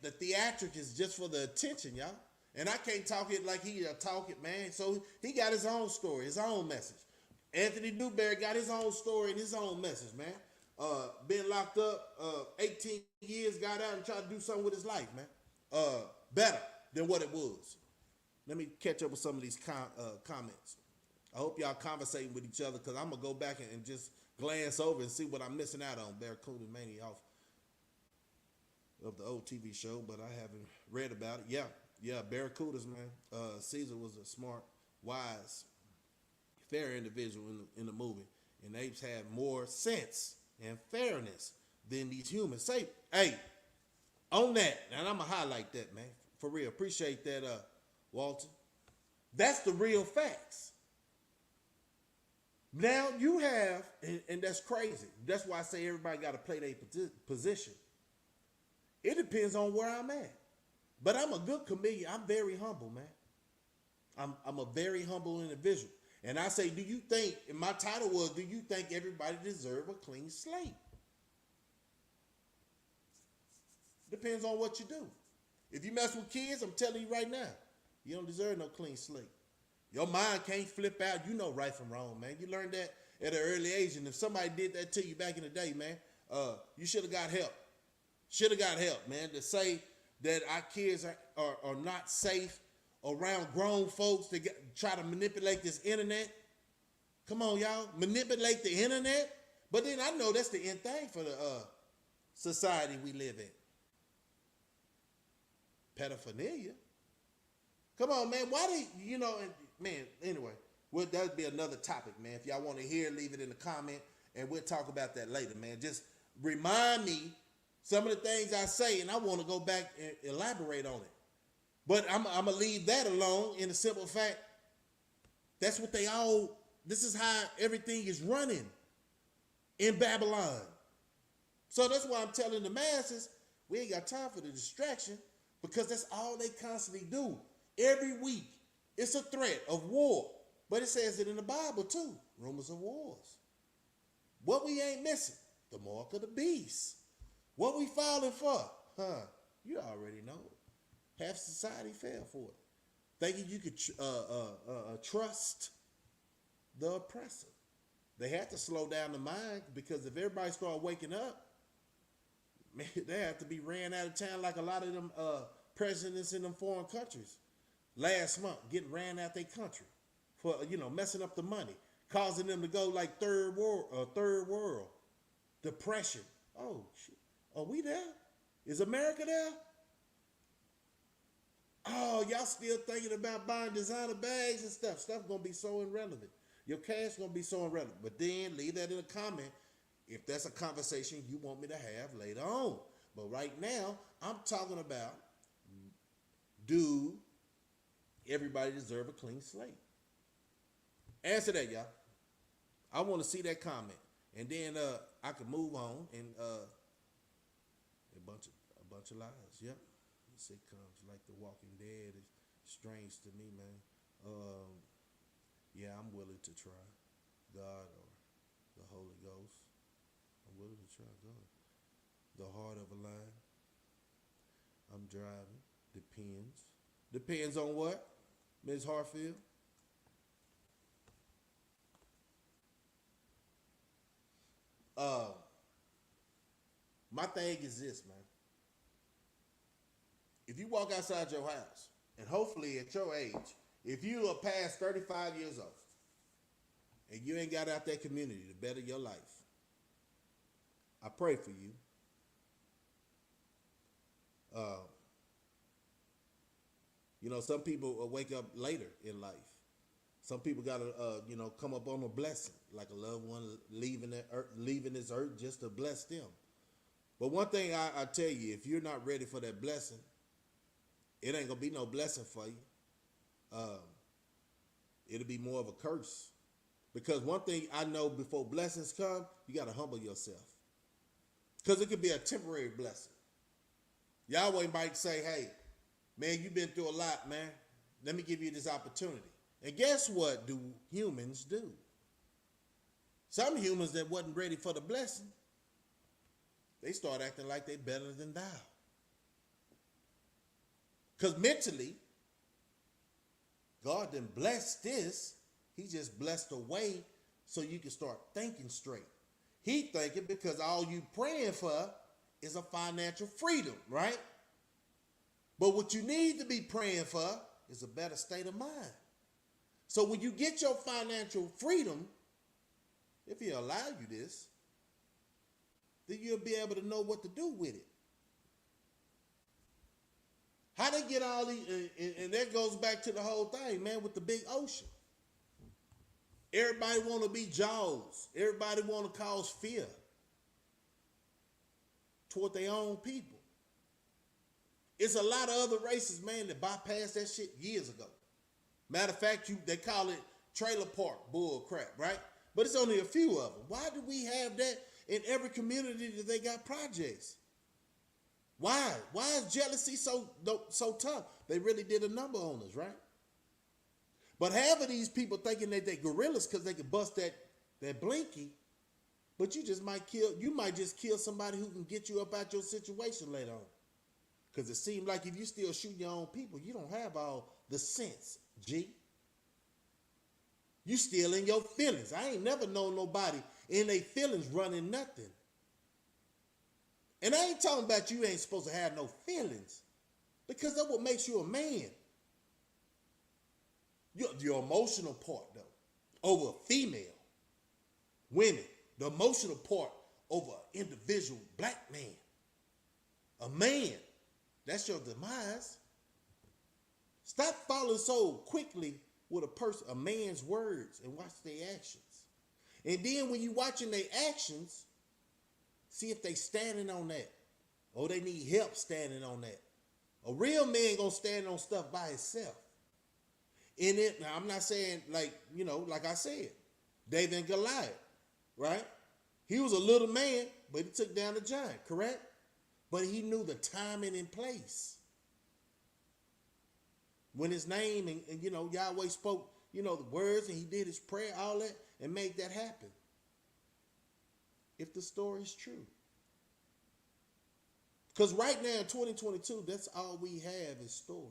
the theatric is just for the attention, y'all. And I can't talk it like he talk it, man. So he got his own story, his own message. Anthony Newberry got his own story and his own message, man. Been locked up 18 years, got out and tried to do something with his life, man. Better than what it was. Let me catch up with some of these comments. I hope y'all conversating with each other because I'm going to go back and just glance over and see what I'm missing out on. Barracuda Mania off of the old TV show, but I haven't read about it. Yeah, Barracudas, man. Caesar was a smart, wise, fair individual in the movie. And apes have more sense and fairness than these humans. Say, hey, on that, and I'm going to highlight that, man. For real. Appreciate that, Walter. That's the real facts. Now you have, and that's crazy. That's why I say everybody got to play their position. It depends on where I'm at. But I'm a good comedian. I'm very humble, man. I'm a very humble individual. And I say, do you think, and my title was, do you think everybody deserve a clean slate? Depends on what you do. If you mess with kids, I'm telling you right now, you don't deserve no clean slate. Your mind can't flip out. You know right from wrong, man. You learned that at an early age. And if somebody did that to you back in the day, man, you should have got help. Should have got help, man. To say that our kids are not safe around grown folks to try to manipulate this internet. Come on, y'all. Manipulate the internet. But then I know that's the end thing for the society we live in. Pedophilia. Come on, man. Why do man, anyway, well, that would be another topic, man. If y'all want to hear, leave it in the comment, and we'll talk about that later, man. Just remind me some of the things I say, and I want to go back and elaborate on it. But I'm going to leave that alone in the simple fact, that's what this is how everything is running in Babylon. So that's why I'm telling the masses, we ain't got time for the distraction because that's all they constantly do. Every week, it's a threat of war. But it says it in the Bible too, rumors of wars. What we ain't missing, the mark of the beast. What we falling for? You already know it. Half society fell for it. Thinking you could trust the oppressor. They had to slow down the mind because if everybody started waking up, man, they have to be ran out of town like a lot of them presidents in them foreign countries. Last month, getting ran out their country for, messing up the money, causing them to go like third world, depression. Oh, shit. Are we there? Is America there? Oh, y'all still thinking about buying designer bags and stuff. Stuff going to be so irrelevant. Your cash going to be so irrelevant. But then leave that in a comment if that's a conversation you want me to have later on. But right now, I'm talking about, do everybody deserve a clean slate? Answer that, y'all. I want to see that comment. And then I can move on and a bunch of lies. Yep. Sitcoms like The Walking Dead is strange to me, man. Yeah, I'm willing to try God or the Holy Ghost. I'm willing to try God. the heart of a lion. I'm driving. Depends. Depends on what, Ms. Hartfield? My thing is this, man. If you walk outside your house, and hopefully at your age, if you are past 35 years old, and you ain't got out that community to better your life, I pray for you. Some people wake up later in life. Some people got to, come up on a blessing, like a loved one leaving this earth just to bless them. But one thing I tell you, if you're not ready for that blessing, it ain't going to be no blessing for you. It'll be more of a curse. Because one thing I know, before blessings come, you got to humble yourself. Because it could be a temporary blessing. Yahweh might say, hey, man, you've been through a lot, man. Let me give you this opportunity. And guess what do humans do? Some humans that wasn't ready for the blessing, they start acting like they better than thou. Because mentally, God didn't bless this. He just blessed a way so you can start thinking straight. He thinking because all you praying for is a financial freedom, right? But what you need to be praying for is a better state of mind. So when you get your financial freedom, if he allow you this, then you'll be able to know what to do with it. How they get all these, and that goes back to the whole thing, man, with the big ocean. Everybody want to be Jaws. Everybody want to cause fear toward their own people. It's a lot of other races, man, that bypassed that shit years ago. Matter of fact, they call it trailer park bull crap, right? But it's only a few of them. Why do we have that in every community that they got projects? Why? Why is jealousy so tough? They really did a number on us, right? But half of these people thinking that they gorillas because they can bust that blinky, but you might just kill somebody who can get you up out your situation later on. Because it seems like if you still shooting your own people, you don't have all the sense, G. You still in your feelings. I ain't never known nobody in their feelings running nothing. And I ain't talking about you ain't supposed to have no feelings, because that's what makes you a man. Your emotional part, though, over a female, women, the emotional part over an individual black man, a man, that's your demise. Stop falling so quickly with a man's words, and watch their actions. And then when you watching their actions, see if they standing on that, or they need help standing on that. A real man gonna stand on stuff by himself. Now I'm not saying like I said, David and Goliath, right? He was a little man, but he took down a giant, correct? But he knew the timing and place. When his name and Yahweh spoke, the words, and he did his prayer, all that, and made that happen. If the story is true. Because right now in 2022, that's all we have is stories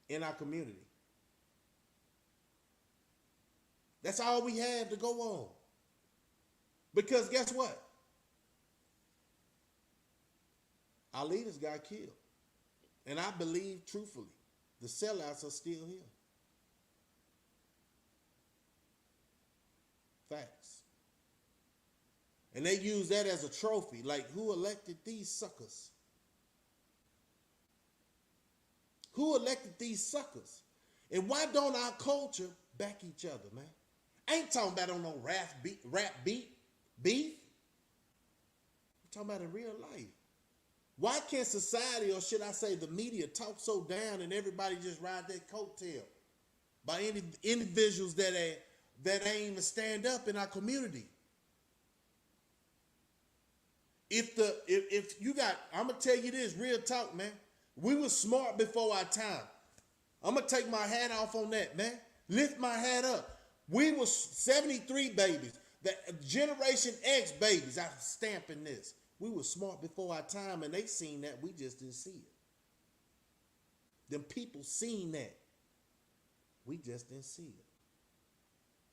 in our community. That's all we have to go on. Because guess what? Our leaders got killed. And I believe, truthfully, the sellouts are still here. Facts. And they use that as a trophy. Like, who elected these suckers? Who elected these suckers? And why don't our culture back each other, man? I ain't talking about on no rap beef. I'm talking about in real life. Why can't society, or should I say the media, talk so down and everybody just ride their coattail by any individuals that ain't even stand up in our community? If you got, I'm gonna tell you this, real talk, man. We were smart before our time. I'm gonna take my hat off on that, man. Lift my hat up. We was 73 babies. The Generation X babies, I'm stamping this. We were smart before our time, and they seen that. We just didn't see it. Them people seen that. We just didn't see it.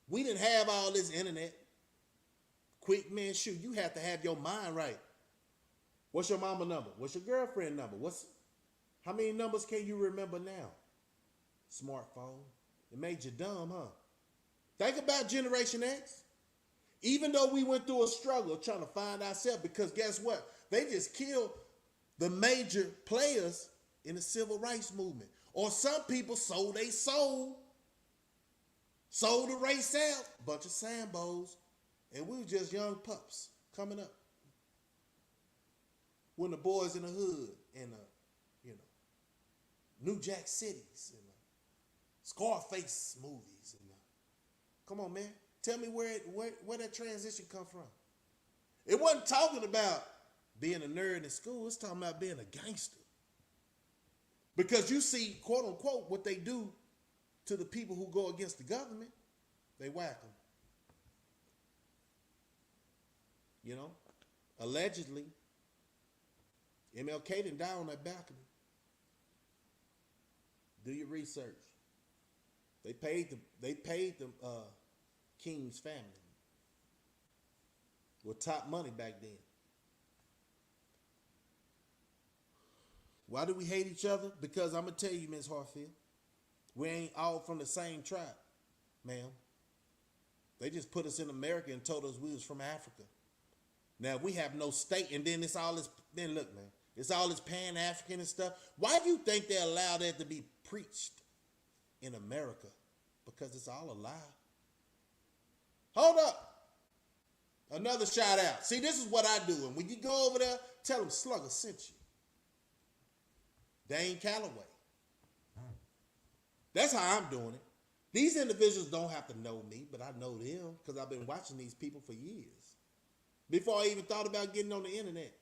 We didn't have all this internet. Quick, man, shoot, you have to have your mind right. What's your mama number? What's your girlfriend number? How many numbers can you remember now? Smartphone. It made you dumb, huh? Think about Generation X. Even though we went through a struggle trying to find ourselves, because guess what? They just killed the major players in the civil rights movement. Or some people sold their soul. Sold the race out. Bunch of Sambos. And we were just young pups coming up. When the boys in the hood and New Jack Cities and Scarface movies and come on, man, tell me where that transition come from. It wasn't talking about being a nerd in school. It's talking about being a gangster. Because you see, quote unquote, what they do to the people who go against the government. They whack them. Allegedly, MLK didn't die on that balcony. Do your research. They paid the King's family with top money back then. Why do we hate each other? Because I'm gonna tell you, Ms. Hartfield, we ain't all from the same tribe, ma'am. They just put us in America and told us we was from Africa. Now we have no state, and then it's all this. Then look, man, it's all this Pan-African and stuff. Why do you think they allow that to be preached in America? Because it's all a lie. Hold up. Another shout out. See, this is what I do. And when you go over there, tell them Slugger sent you. Dane Calloway. That's how I'm doing it. These individuals don't have to know me, but I know them because I've been watching these people for years. Before I even thought about getting on the internet,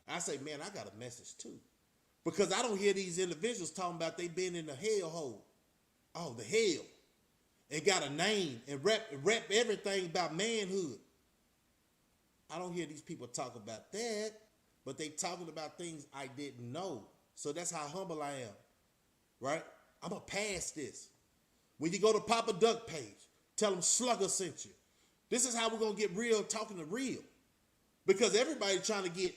I say, man, I got a message too. Because I don't hear these individuals talking about they been in the hellhole. Oh, the hell. And got a name and rep everything about manhood. I don't hear these people talk about that, but they talking about things I didn't know. So that's how humble I am, right? I'm going to pass this. When you go to Papa Duck page, tell them Slugger sent you. This is how we're going to get real talking to real. Because everybody's trying to get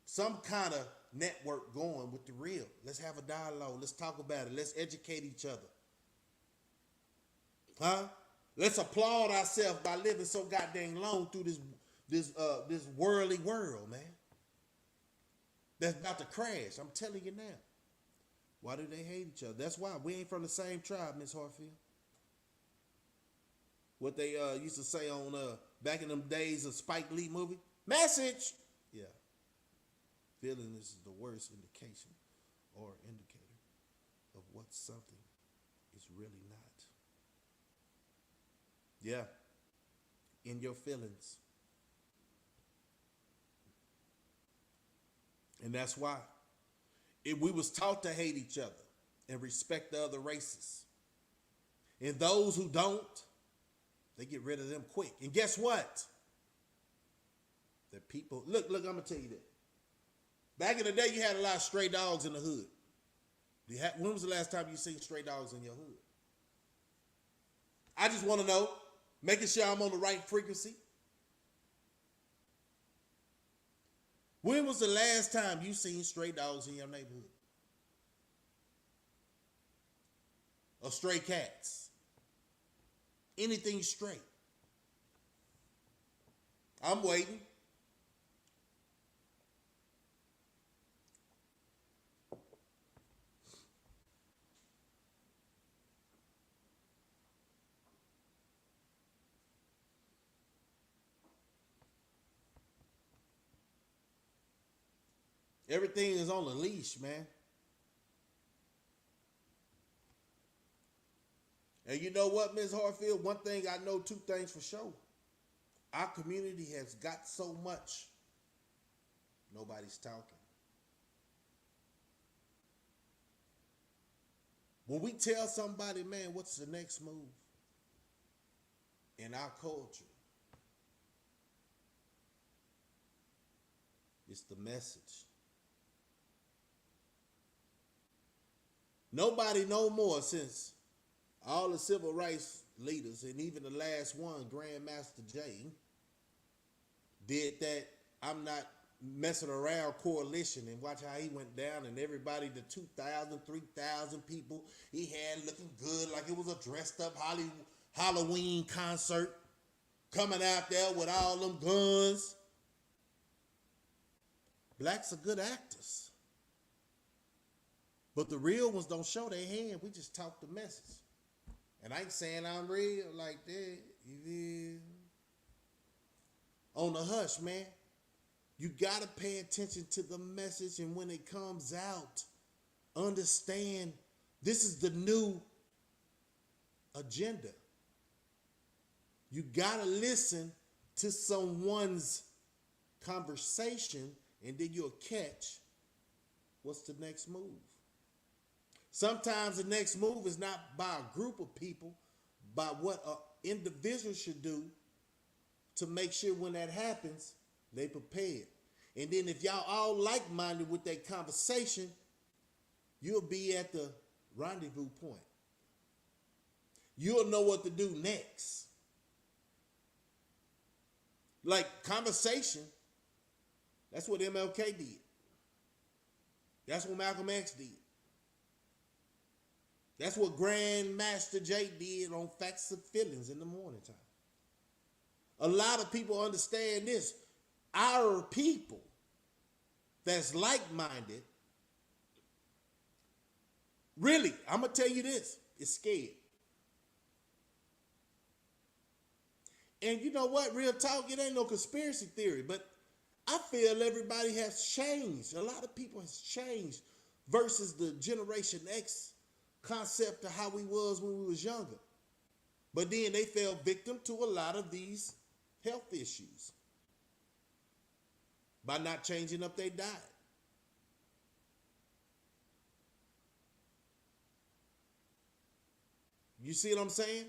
some kind of network going with the real. Let's have a dialogue. Let's talk about it. Let's educate each other. Huh? Let's applaud ourselves by living so goddamn long through this worldly world, man. That's about to crash. I'm telling you now. Why do they hate each other? That's why. We ain't from the same tribe, Miss Hartfield. What they used to say on back in them days of Spike Lee movie. Message. Yeah. Feeling this is the worst indication or indicator of what something is really not. Yeah. In your feelings. And that's why. If we was taught to hate each other and respect the other races. And those who don't, they get rid of them quick. And guess what? The people, look, I'm going to tell you this. Back in the day, you had a lot of stray dogs in the hood. When was the last time you seen stray dogs in your hood? I just want to know, making sure I'm on the right frequency. When was the last time you seen stray dogs in your neighborhood? Or stray cats? Anything stray? I'm waiting. Everything is on a leash, man. And you know what, Ms. Hartfield? One thing I know, two things for sure. Our community has got so much, nobody's talking. When we tell somebody, man, what's the next move in our culture, It's the message. Nobody no more since all the civil rights leaders and even the last one, Grandmaster Jay, did that I'm not messing around coalition, and watch how he went down, and everybody, the 2,000, 3,000 people he had looking good like it was a dressed up Halloween concert, coming out there with all them guns. Blacks are good actors. But the real ones don't show their hand. We just talk the message. And I ain't saying I'm real like that. You feel? On the hush, man. You got to pay attention to the message. And when it comes out, understand this is the new agenda. You got to listen to someone's conversation, and then you'll catch what's the next move. Sometimes the next move is not by a group of people, by what an individual should do to make sure when that happens, they prepared. And then if y'all all like-minded with that conversation, you'll be at the rendezvous point. You'll know what to do next. Like conversation, that's what MLK did. That's what Malcolm X did. That's what Grandmaster Jay did on Facts and Feelings in the morning time. A lot of people understand this. Our people that's like-minded, really, I'm going to tell you this, is scared. And you know what? Real talk, it ain't no conspiracy theory, but I feel everybody has changed. A lot of people has changed versus the Generation X concept of how we was when we was younger. But then they fell victim to a lot of these health issues by not changing up their diet. You see what I'm saying?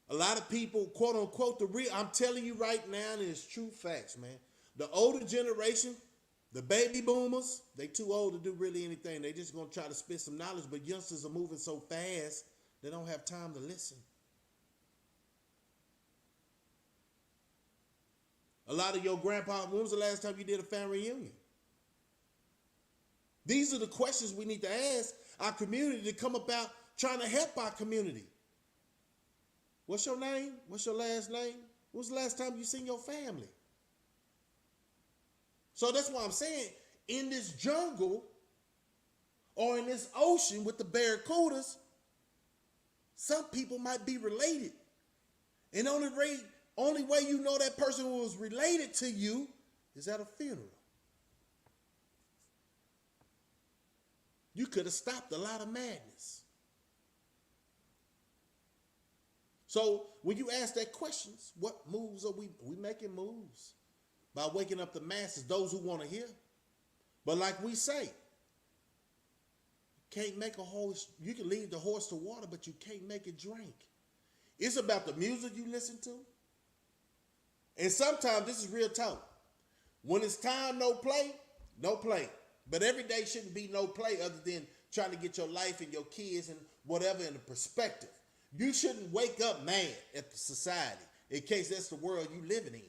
A lot of people, quote unquote, the real, I'm telling you right now, and it's true facts, man. The older generation, the baby boomers, they too old to do really anything. They just gonna try to spit some knowledge, but youngsters are moving so fast, they don't have time to listen. A lot of your grandpa, when was the last time you did a family reunion? These are the questions we need to ask our community to come about trying to help our community. What's your name? What's your last name? When was the last time you seen your family? So that's why I'm saying, in this jungle or in this ocean with the barracudas, some people might be related. And only way you know that person was related to you is at a funeral. You could have stopped a lot of madness. So when you ask that questions, what moves are we making moves by waking up the masses, those who want to hear. But like we say, you can't make a horse, you can lead the horse to water, but you can't make it drink. It's about the music you listen to. And sometimes this is real talk. When it's time, no play, no play. But every day shouldn't be no play other than trying to get your life and your kids and whatever in the perspective. You shouldn't wake up mad at the society in case that's the world you living in.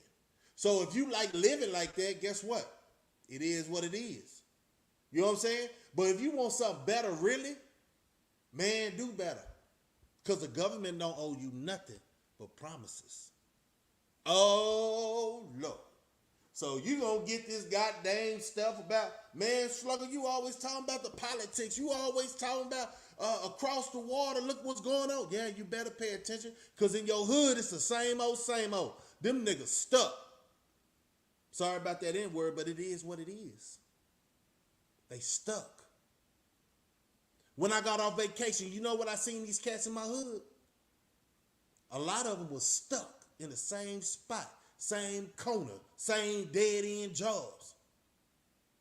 So if you like living like that, guess what? It is what it is. You know what I'm saying? But if you want something better, really, man, do better. Because the government don't owe you nothing but promises. Oh, Lord. So you going to get this goddamn stuff about, man, Slugger, you always talking about the politics. You always talking about across the water, look what's going on. Yeah, you better pay attention because in your hood, it's the same old, same old. Them niggas stuck. Sorry about that N-word, but it is what it is. They stuck. When I got off vacation, you know what I seen these cats in my hood? A lot of them was stuck in the same spot, same corner, same dead-end jobs.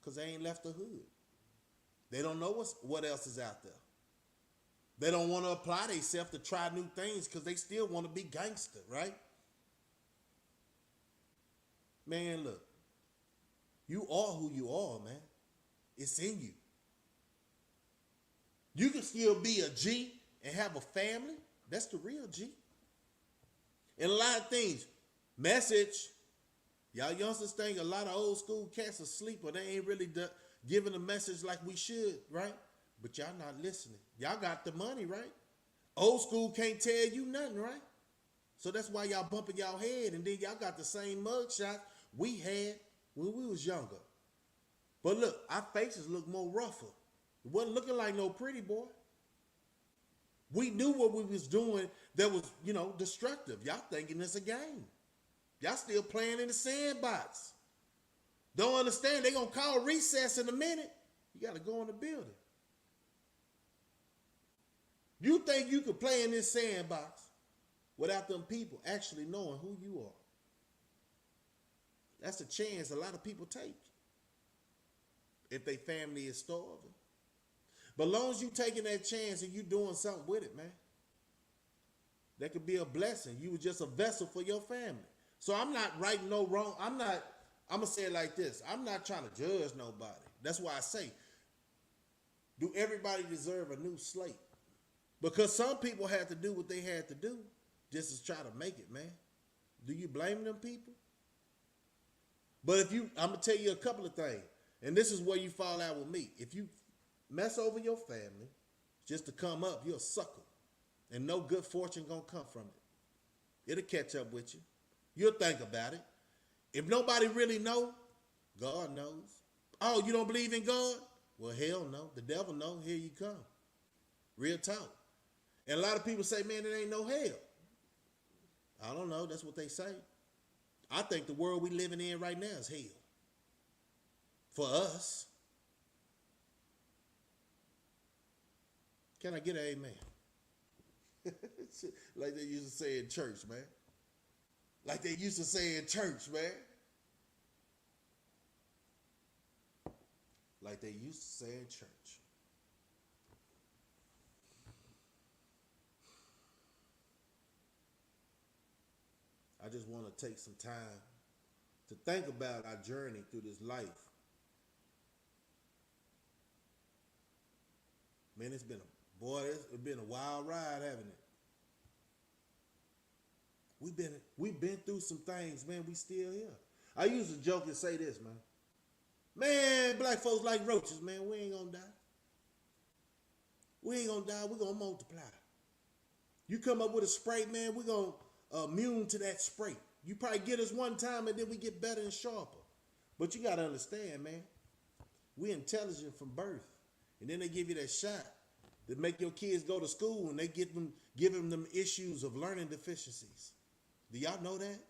Because they ain't left the hood. They don't know what else is out there. They don't want to apply themselves to try new things because they still want to be gangster, right? Man, look. You are who you are, man. It's in you. You can still be a G and have a family. That's the real G. And a lot of things. Message. Y'all youngsters think a lot of old school cats asleep or they ain't really giving a message like we should, right? But y'all not listening. Y'all got the money, right? Old school can't tell you nothing, right? So that's why y'all bumping y'all head, and then y'all got the same mug shots we had when we was younger. But look, our faces look more rougher. It wasn't looking like no pretty boy. We knew what we was doing that was, destructive. Y'all thinking it's a game. Y'all still playing in the sandbox. Don't understand, they gonna call recess in a minute. You gotta go in the building. You think you could play in this sandbox without them people actually knowing who you are? That's a chance a lot of people take if their family is starving. But as long as you taking that chance and you doing something with it, man, that could be a blessing. You were just a vessel for your family. So I'm not righting no wrong. I'm going to say it like this. I'm not trying to judge nobody. That's why I say, do everybody deserve a new slate? Because some people had to do what they had to do just to try to make it, man. Do you blame them people? But I'm going to tell you a couple of things. And this is where you fall out with me. If you mess over your family just to come up, you're a sucker. And no good fortune going to come from it. It'll catch up with you. You'll think about it. If nobody really know, God knows. Oh, you don't believe in God? Well, hell no. The devil know. Here you come. Real talk. And a lot of people say, man, it ain't no hell. I don't know. That's what they say. I think the world we living in right now is hell. For us. Can I get an amen? Like they used to say in church, man. Like they used to say in church, man. Like they used to say in church. I just want to take some time to think about our journey through this life. Man, it's been a wild ride, haven't it? We've been through some things, man. We still here. I used to joke and say this, man. Man, black folks like roaches, man. We ain't gonna die. We ain't gonna die. We're gonna multiply. You come up with a spray, man, we're gonna immune to that spray. You probably get us one time and then we get better and sharper. But you gotta understand, man, we intelligent from birth. And then they give you that shot that make your kids go to school and they give them issues of learning deficiencies. Do y'all know that?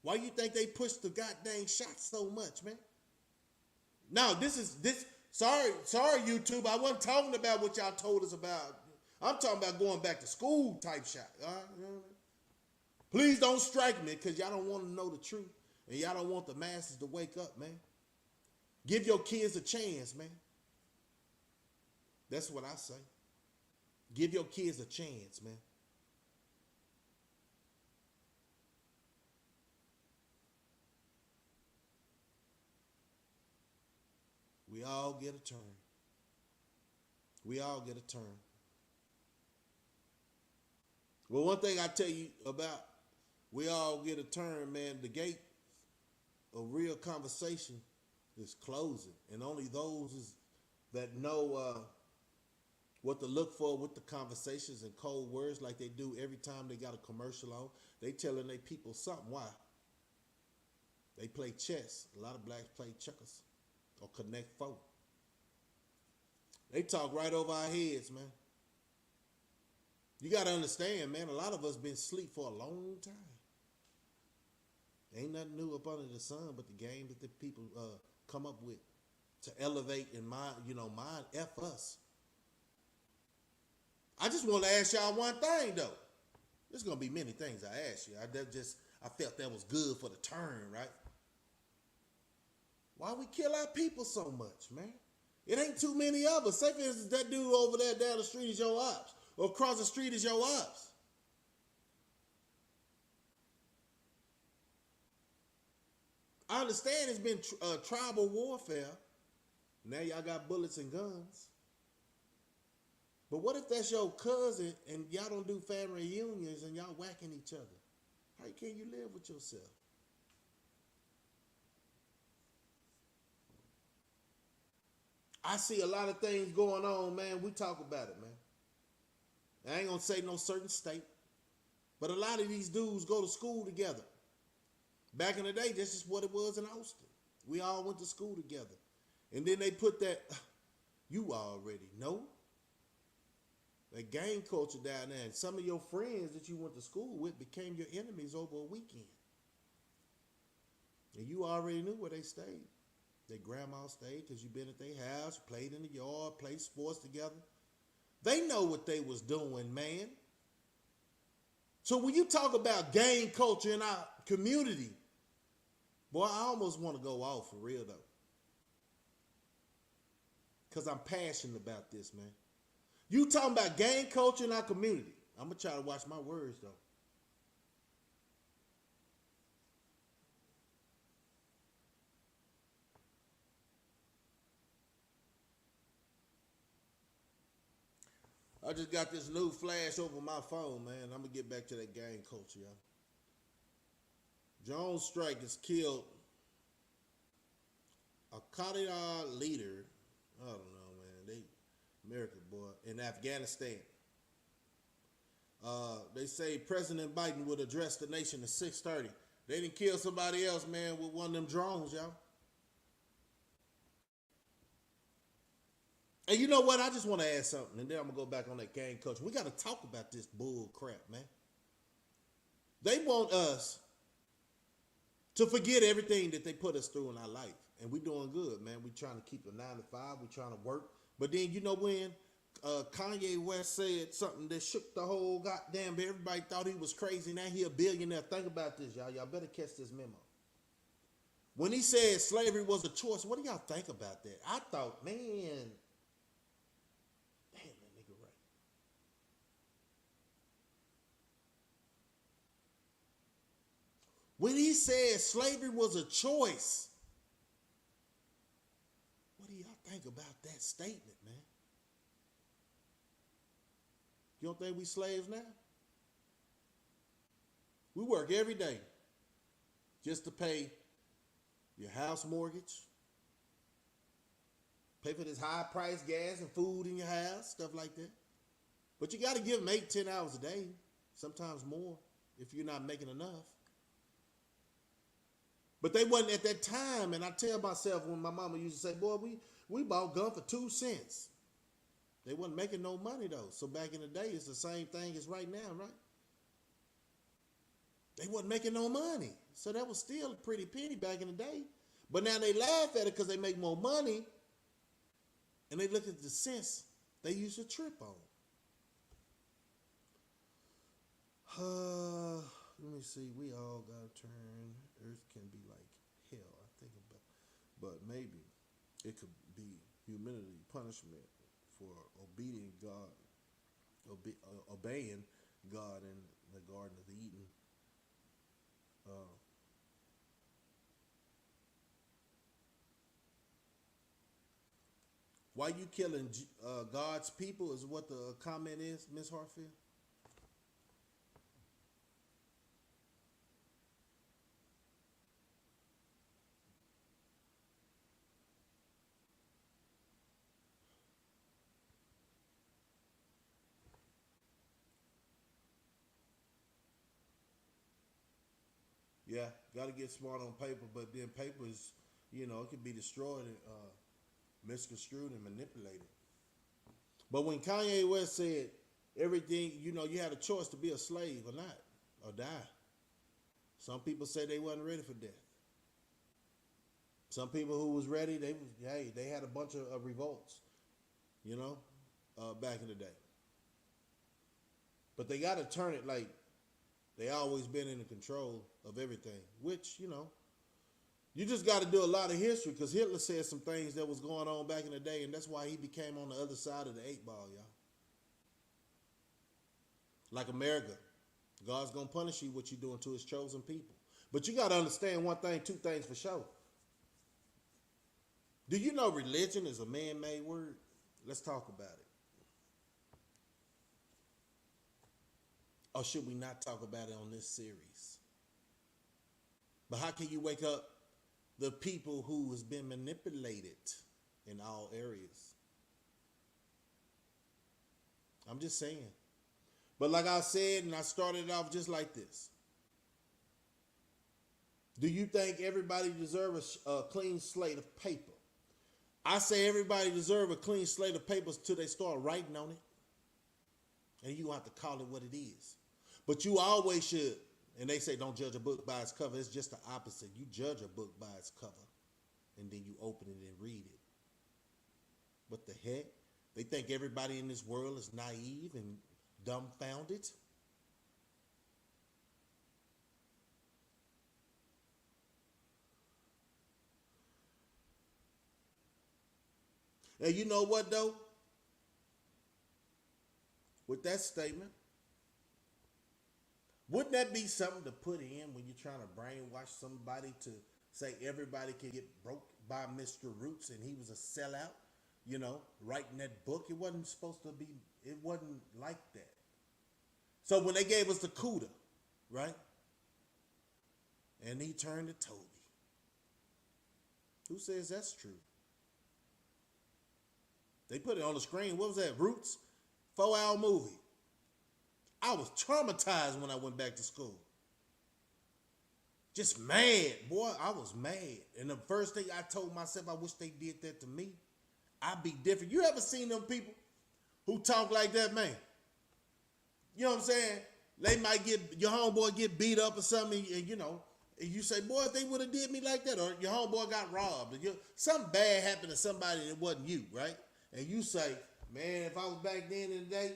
Why you think they push the goddamn shot so much, man? No, sorry, YouTube. I wasn't talking about what y'all told us about. I'm talking about going back to school type shot. All right? Please don't strike me because y'all don't want to know the truth. And y'all don't want the masses to wake up, man. Give your kids a chance, man. That's what I say. Give your kids a chance, man. We all get a turn. We all get a turn. Well, one thing I tell you about, we all get a turn, man. The gate of real conversation is closing. And only those that know what to look for with the conversations and cold words like they do every time they got a commercial on, they telling their people something. Why? They play chess. A lot of blacks play checkers or connect four. They talk right over our heads, man. You got to understand, man, a lot of us been asleep for a long time. Ain't nothing new up under the sun but the game that the people come up with to elevate and mind F us. I just want to ask y'all one thing, though. There's going to be many things I ask you. I felt that was good for the turn, right? Why we kill our people so much, man? It ain't too many of us. Say, for instance, that dude over there down the street is your ops. Or across the street is your ops. I understand it's been tribal warfare. Now y'all got bullets and guns. But what if that's your cousin and y'all don't do family reunions and y'all whacking each other? How can you live with yourself? I see a lot of things going on, man. We talk about it, man. I ain't gonna say no certain state, but a lot of these dudes go to school together. Back in the day, this is what it was in Austin. We all went to school together. And then they put that, you already know, that gang culture down there. And some of your friends that you went to school with became your enemies over a weekend. And you already knew where they stayed. Their grandma stayed because you've been at their house, played in the yard, played sports together. They know what they was doing, man. So when you talk about gang culture in our community, boy, I almost want to go off for real though. Because I'm passionate about this, man. You talking about gang culture in our community. I'm going to try to watch my words though. I just got this new flash over my phone, man. I'm going to get back to that gang culture, y'all. Jones strike has killed a Qaeda leader. I don't know, man. They America, boy, in Afghanistan. They say President Biden would address the nation at 6:30. They didn't kill somebody else, man, with one of them drones, y'all. And you know what? I just want to add something, and then I'm going to go back on that gang culture. We got to talk about this bull crap, man. They want us to forget everything that they put us through in our life. And we doing good, man. We trying to keep a 9 to 5. We trying to work. But then, you know when Kanye West said something that shook the whole goddamn, everybody thought he was crazy. Now he a billionaire. Think about this, y'all. Y'all better catch this memo. When he said slavery was a choice, what do y'all think about that? I thought, man, damn, that nigga right. When he said slavery was a choice, what do y'all think about that statement, man? You don't think we slaves now? We work every day just to pay your house mortgage, pay for this high price gas and food in your house, stuff like that. But you got to give them 8, 10 hours a day, sometimes more if you're not making enough. But they wasn't at that time, and I tell myself when my mama used to say, boy, we bought gun for 2 cents. They wasn't making no money though. So back in the day, it's the same thing as right now, right? They wasn't making no money. So that was still a pretty penny back in the day. But now they laugh at it because they make more money, and they look at the cents they used to trip on. Let me see. We all got to turn. Earth can be like hell, I think about. But maybe it could be humility, punishment for obeying God in the Garden of Eden. Why you killing God's people is what the comment is, Miss Hartfield? Yeah, got to get smart on paper, but then paper is, it can be destroyed and misconstrued and manipulated. But when Kanye West said everything, you had a choice to be a slave or not, or die. Some people said they wasn't ready for death. Some people who was ready, they had a bunch of revolts, back in the day. But they got to turn it like they always been in the control of everything, which, you just got to do a lot of history because Hitler said some things that was going on back in the day, and that's why he became on the other side of the 8-ball, y'all. Like America, God's going to punish you what you're doing to his chosen people. But you got to understand one thing, two things for sure. Do you know religion is a man-made word? Let's talk about it. Or should we not talk about it on this series? But how can you wake up the people who has been manipulated in all areas? I'm just saying. But like I said, and I started off just like this. Do you think everybody deserves a clean slate of paper? I say everybody deserves a clean slate of papers till they start writing on it. And you have to call it what it is. But you always should. And they say don't judge a book by its cover. It's just the opposite. You judge a book by its cover. And then you open it and read it. What the heck? They think everybody in this world is naive and dumbfounded. And you know what, though? With that statement, wouldn't that be something to put in when you're trying to brainwash somebody to say everybody can get broke by Mr. Roots and he was a sellout? You know, writing that book, it wasn't supposed to be, it wasn't like that. So when they gave us the CUDA, right? And he turned to Toby. Who says that's true? They put it on the screen. What was that? Roots? 4-hour movie. I was traumatized when I went back to school. Just mad, boy. I was mad. And the first thing I told myself, I wish they did that to me. I'd be different. You ever seen them people who talk like that, man? You know what I'm saying? They might get, your homeboy get beat up or something, and you know, and you say, boy, if they would have did me like that, or your homeboy got robbed, or something bad happened to somebody that wasn't you, right? And you say, man, if I was back then in the day,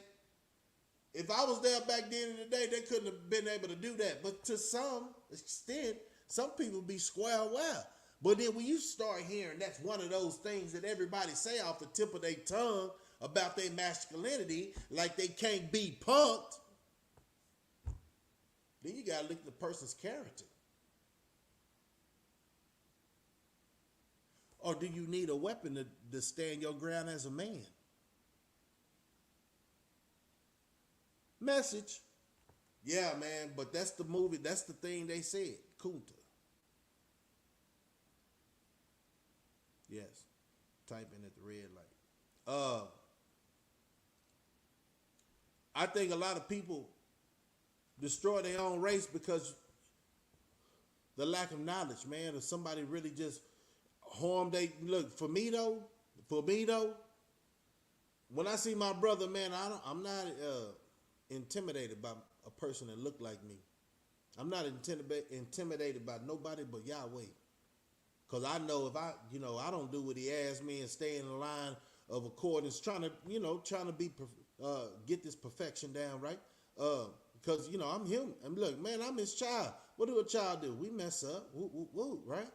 if I was there back then in the day, they couldn't have been able to do that. But to some extent, some people be square wild. But then when you start hearing that's one of those things that everybody say off the tip of their tongue about their masculinity, like they can't be punked, then you got to look at the person's character. Or do you need a weapon to stand your ground as a man? Message. Yeah, man, but that's the movie. That's the thing they said. Kunta. Yes. Typing at the red light. I think a lot of people destroy their own race because the lack of knowledge, man, or somebody really just harm they look. For me though, when I see my brother, man, I'm not intimidated by a person that look like me. I'm not intimidated by nobody but Yahweh. Cause I know if I don't do what he asked me and stay in the line of accordance, trying to be get this perfection down, right? Because I'm him. And look, man, I'm his child. What do a child do? We mess up, woo, right?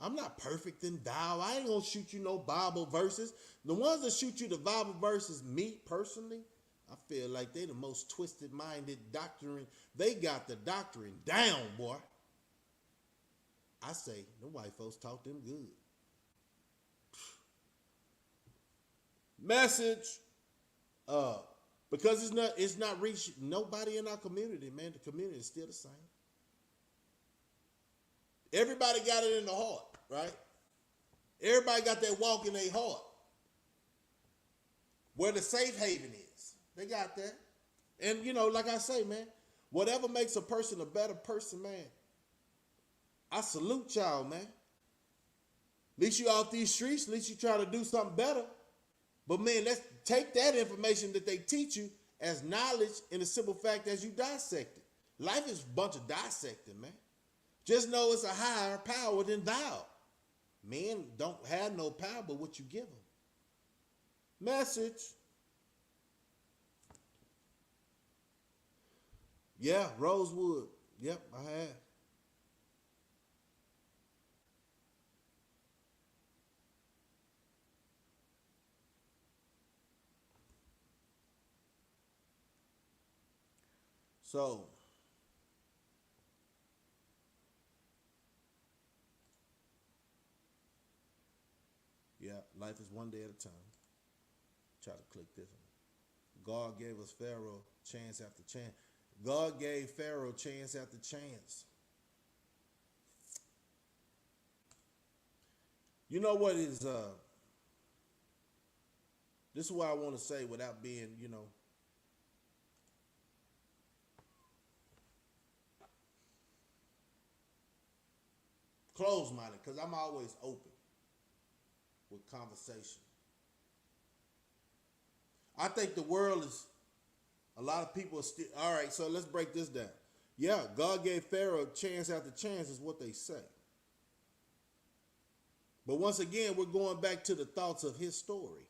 I'm not perfect in thou. I ain't gonna shoot you no Bible verses. The ones that shoot you the Bible verses, me personally, I feel like they the most twisted-minded doctrine. They got the doctrine down, boy. I say, the white folks taught them good. Message. Because it's not reaching nobody in our community, man. The community is still the same. Everybody got it in the heart, right? Everybody got that walk in their heart. Where the safe haven is. They got that. And, like I say, man, whatever makes a person a better person, man, I salute y'all, man. At least you out these streets, at least you try to do something better. But, man, let's take that information that they teach you as knowledge in the simple fact as you dissect it. Life is a bunch of dissecting, man. Just know it's a higher power than thou. Men don't have no power but what you give them. Message. Yeah, Rosewood. Yep, I have. So, life is one day at a time. Try to click this one. God gave us Pharaoh chance after chance. God gave Pharaoh chance after chance. You know what is, this is what I want to say without being, closed-minded, because I'm always open with conversation. I think the world is, a lot of people are still, all right, so let's break this down. Yeah, God gave Pharaoh chance after chance is what they say. But once again, we're going back to the thoughts of his story.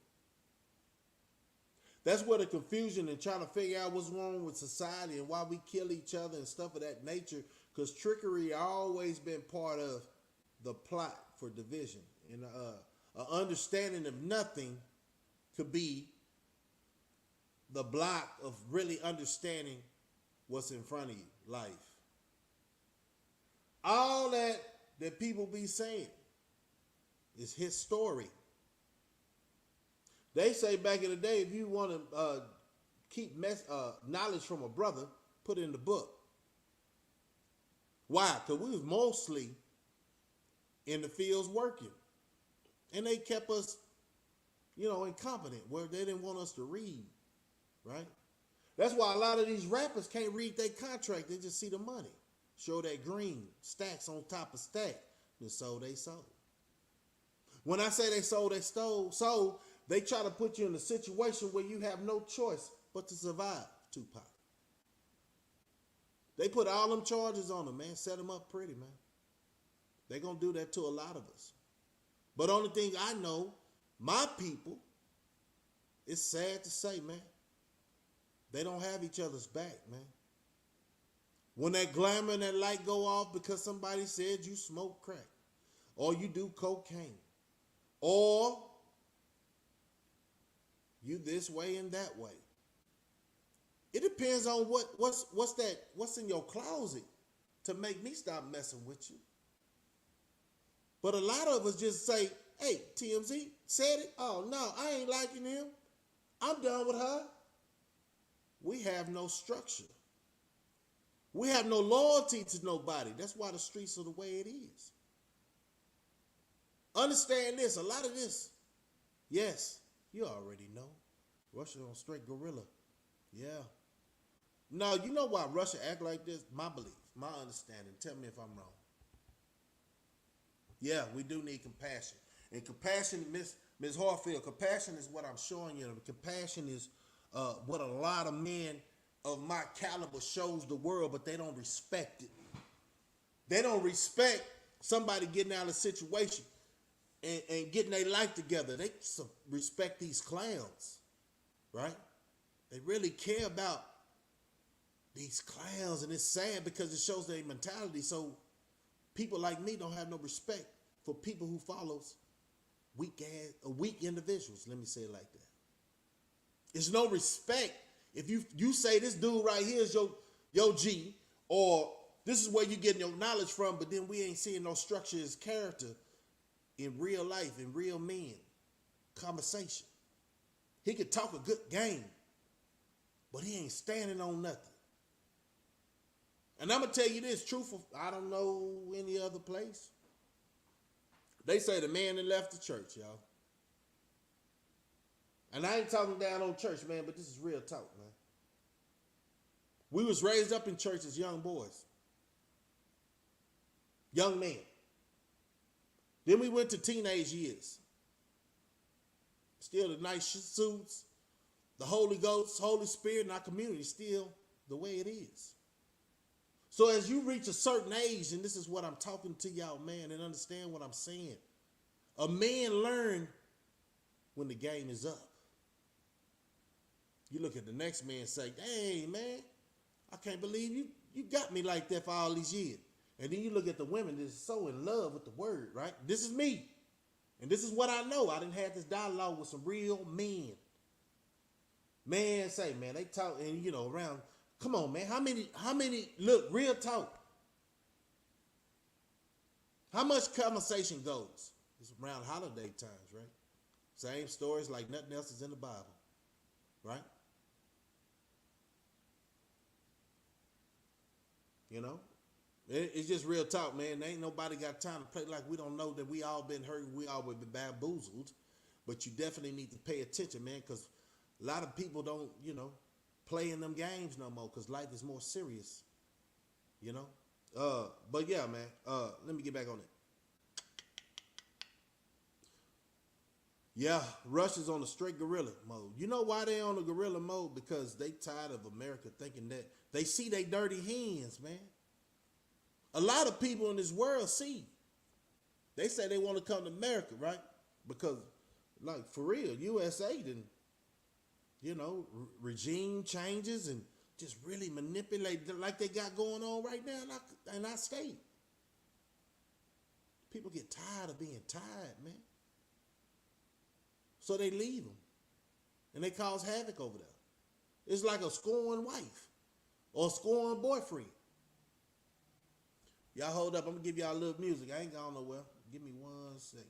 That's where the confusion and trying to figure out what's wrong with society and why we kill each other and stuff of that nature, because trickery always been part of the plot for division. And an understanding of nothing could be the block of really understanding what's in front of you, life. All that people be saying is his story. They say back in the day, if you want to keep knowledge from a brother, put it in the book. Why? Because we was mostly in the fields working. And they kept us, incompetent, where they didn't want us to read, right? That's why a lot of these rappers can't read their contract. They just see the money. Show that green, stacks on top of stack. Then sold, they sold. When I say they sold, they sold, they try to put you in a situation where you have no choice but to survive, Tupac. They put all them charges on them, man. Set them up pretty, man. They gonna do that to a lot of us. But only thing I know, my people, it's sad to say, man, they don't have each other's back, man. When that glamour and that light go off because somebody said you smoke crack, or you do cocaine, or you this way and that way. It depends on what's in your closet to make me stop messing with you. But a lot of us just say, hey, TMZ said it. Oh, no, I ain't liking him. I'm done with her. We have no structure. We have no loyalty to nobody. That's why the streets are the way it is. Understand this, a lot of this, yes, you already know. Russia on straight guerrilla. Yeah. No, you know why Russia act like this? My belief, my understanding. Tell me if I'm wrong. Yeah, we do need compassion. And compassion, Ms. Harfield, compassion is what I'm showing you. Compassion is what a lot of men of my caliber shows the world, but they don't respect it. They don't respect somebody getting out of a situation and getting their life together. They respect these clowns, right? They really care about these clowns, and it's sad because it shows their mentality. So people like me don't have no respect for people who follows weak individuals. Let me say it like that. There's no respect if you say this dude right here is your G, or this is where you're getting your knowledge from, but then we ain't seeing no structure as character in real life, in real men, conversation. He could talk a good game, but he ain't standing on nothing. And I'm going to tell you this, truthful, I don't know any other place. They say the man that left the church, y'all. And I ain't talking down on church, man, but this is real talk, man. We was raised up in church as young boys. Young men. Then we went to teenage years. Still the nice suits, the Holy Ghost, Holy Spirit in our community, still the way it is. So as you reach a certain age, and this is what I'm talking to y'all, man, and understand what I'm saying. A man learn when the game is up. You look at the next man and say, hey, man, I can't believe you got me like that for all these years. And then you look at the women that's so in love with the word, right? This is me. And this is what I know. I done had this dialogue with some real men. Man say, man, they talk, and around, come on, man, how many, look, real talk. How much conversation goes? It's around holiday times, right? Same stories like nothing else is in the Bible, right? You know, it's just real talk, man. There ain't nobody got time to play like we don't know that we all been hurt, we all been bamboozled. But you definitely need to pay attention, man, because a lot of people don't, play in them games no more because life is more serious, you know. But yeah, man. Let me get back on it. Yeah, Russia's on a straight guerrilla mode. You know why they on the guerrilla mode? Because they tired of America thinking that they see they dirty hands, man. A lot of people in this world see. They say they want to come to America, right? Because, like, for real, USA didn't, regime changes and just really manipulate like they got going on right now in our state. People get tired of being tired, man. So they leave them. And they cause havoc over there. It's like a scorned wife or a scorned boyfriend. Y'all hold up. I'm going to give y'all a little music. I ain't going nowhere. Give me 1 second.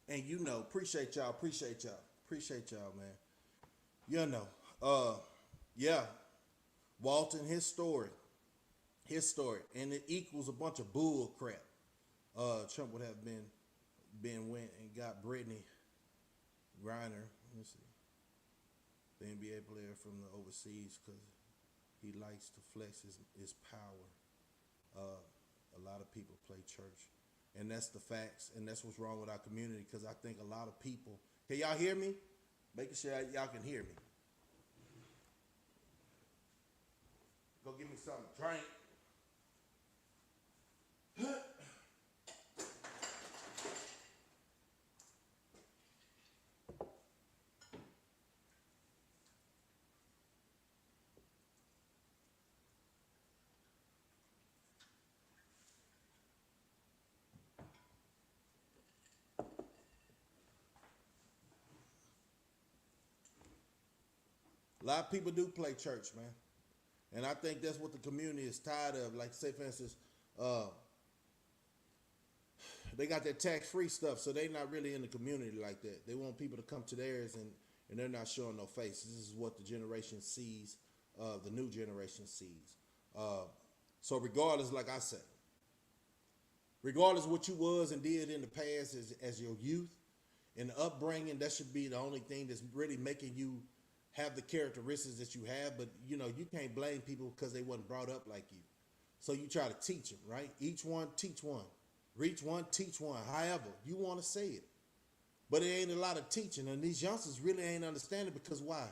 And appreciate y'all, man. You know, yeah, Walton, his story, and it equals a bunch of bull crap. Trump would have been went and got Brittany Griner, let's see, the NBA player from the overseas, because he likes to flex his power. A lot of people play church, and that's the facts, and that's what's wrong with our community, because I think a lot of people, can y'all hear me? Making sure y'all can hear me. Go give me something to drink. A lot of people do play church, man. And I think that's what the community is tired of. Like, say, for instance, they got that tax-free stuff, so they're not really in the community like that. They want people to come to theirs, and they're not showing no face. This is what the generation sees, the new generation sees. So regardless, like I said, regardless of what you was and did in the past as your youth and the upbringing, that should be the only thing that's really making you have the characteristics that you have. But you can't blame people because they wasn't brought up like you. So you try to teach them, right? Each one teach one, reach one, teach one, however you want to say it. But it ain't a lot of teaching, and these youngsters really ain't understanding, because why?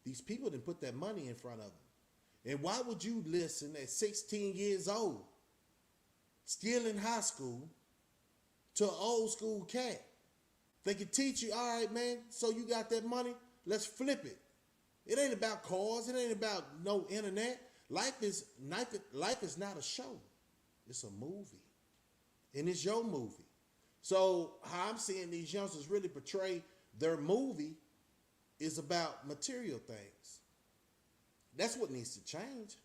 These people didn't put that money in front of them. And why would you listen at 16 years old, still in high school, to an old school cat? They can teach you, all right, man, so you got that money, let's flip it. It ain't about cars. It ain't about no internet. Life is not a show. It's a movie. And it's your movie. So how I'm seeing these youngsters really portray their movie is about material things. That's what needs to change.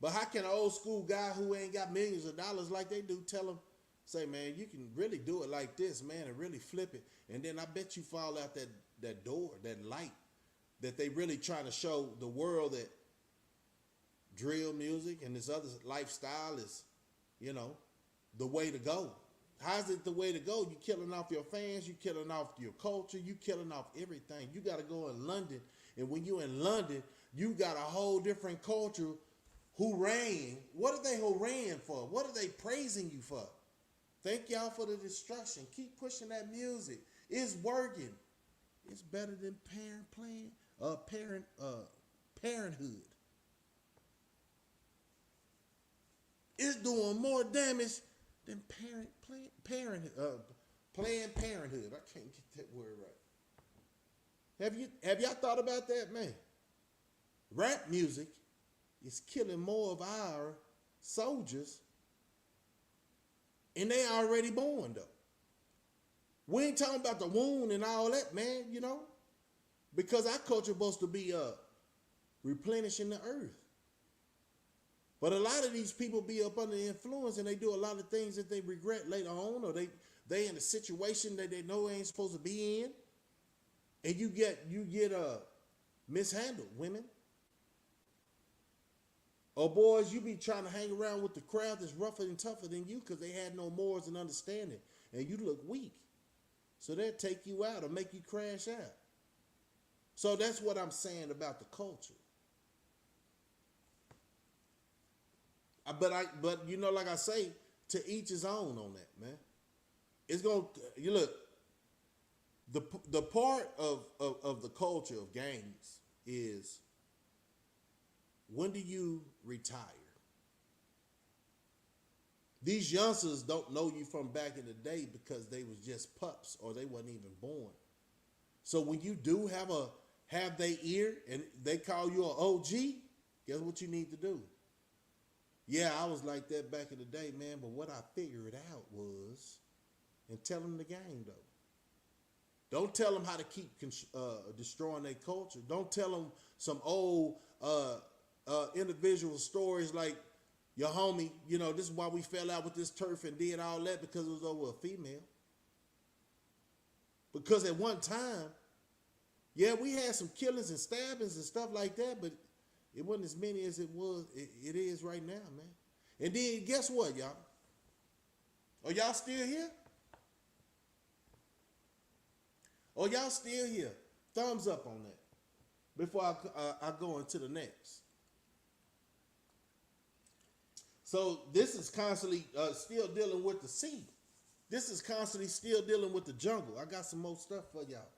But how can an old school guy who ain't got millions of dollars like they do tell them, say, man, you can really do it like this, man, and really flip it. And then I bet you fall out that door, that light, that they really trying to show the world that drill music and this other lifestyle is, the way to go. How's it the way to go? You killing off your fans, you killing off your culture, you killing off everything. You got to go in London, and when you in London, you got a whole different culture hooraying. What are they hooraying for? What are they praising you for? Thank y'all for the destruction. Keep pushing that music. It's working. It's better than parenthood. It's doing more damage than Planned Parenthood. I can't get that word right. Have y'all thought about that, man? Rap music is killing more of our soldiers, and they already born, though. We ain't talking about the wound and all that, man, because our culture is supposed to be replenishing the earth. But a lot of these people be up under influence, and they do a lot of things that they regret later on, or they in a situation that they know they ain't supposed to be in, and you get mishandled, women. Or boys, you be trying to hang around with the crowd that's rougher and tougher than you because they had no morals and understanding, and you look weak. So they'll take you out or make you crash out. So that's what I'm saying about the culture. But like I say, to each his own on that, man. It's going to, you look, the part of the culture of gangs is, when do you retire? These youngsters don't know you from back in the day because they was just pups or they wasn't even born. So when you do have their ear and they call you an OG, guess what you need to do? Yeah, I was like that back in the day, man, but what I figured out was, and tell them the game, though. Don't tell them how to keep destroying their culture. Don't tell them some old individual stories like, your homie, this is why we fell out with this turf and did all that, because it was over a female. Because at one time, yeah, we had some killings and stabbings and stuff like that, but it wasn't as many as it is right now, man. And then guess what, y'all? Are y'all still here? Are y'all still here? Thumbs up on that before I go into the next. So this is constantly still dealing with the sea. This is constantly still dealing with the jungle. I got some more stuff for y'all.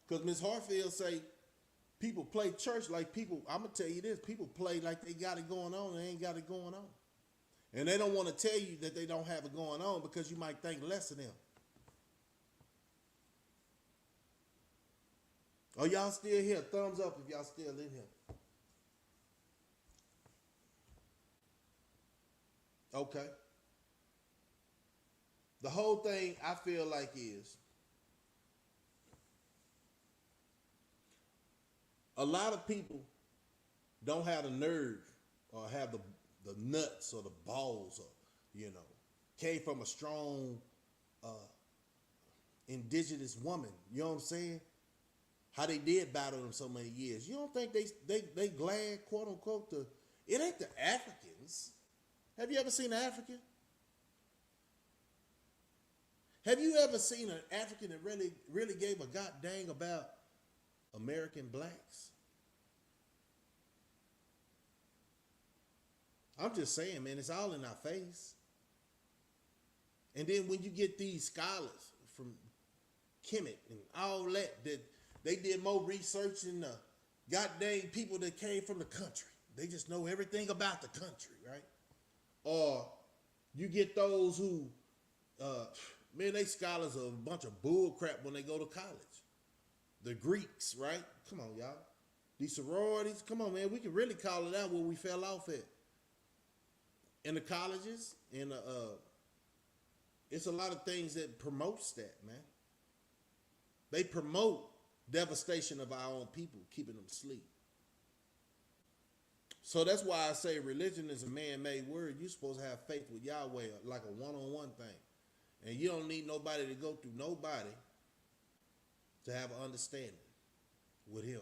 Because Ms. Hartfield say people play church like people, I'm going to tell you this, people play like they got it going on and they ain't got it going on. And they don't want to tell you that they don't have it going on because you might think less of them. Are y'all still here? Thumbs up if y'all still in here. Okay. The whole thing I feel like is a lot of people don't have the nerve or have the nuts or the balls or, came from a strong indigenous woman. You know what I'm saying? How they did battle them so many years. You don't think they glad, quote unquote, it ain't the Africans. Have you ever seen an African? Have you ever seen an African that really gave a god dang about American blacks? I'm just saying, man, it's all in our face. And then when you get these scholars from Kemet and all that they did more research than the goddamn people that came from the country. They just know everything about the country, right? Or you get those who, man, they scholars are a bunch of bull crap when they go to college. The Greeks, right? Come on, y'all. These sororities, come on, man. We can really call it out where we fell off at. In the colleges, it's a lot of things that promotes that, man. They promote devastation of our own people, keeping them asleep. So that's why I say religion is a man-made word. You're supposed to have faith with Yahweh like a one-on-one thing. And you don't need nobody to go through nobody to have an understanding with him.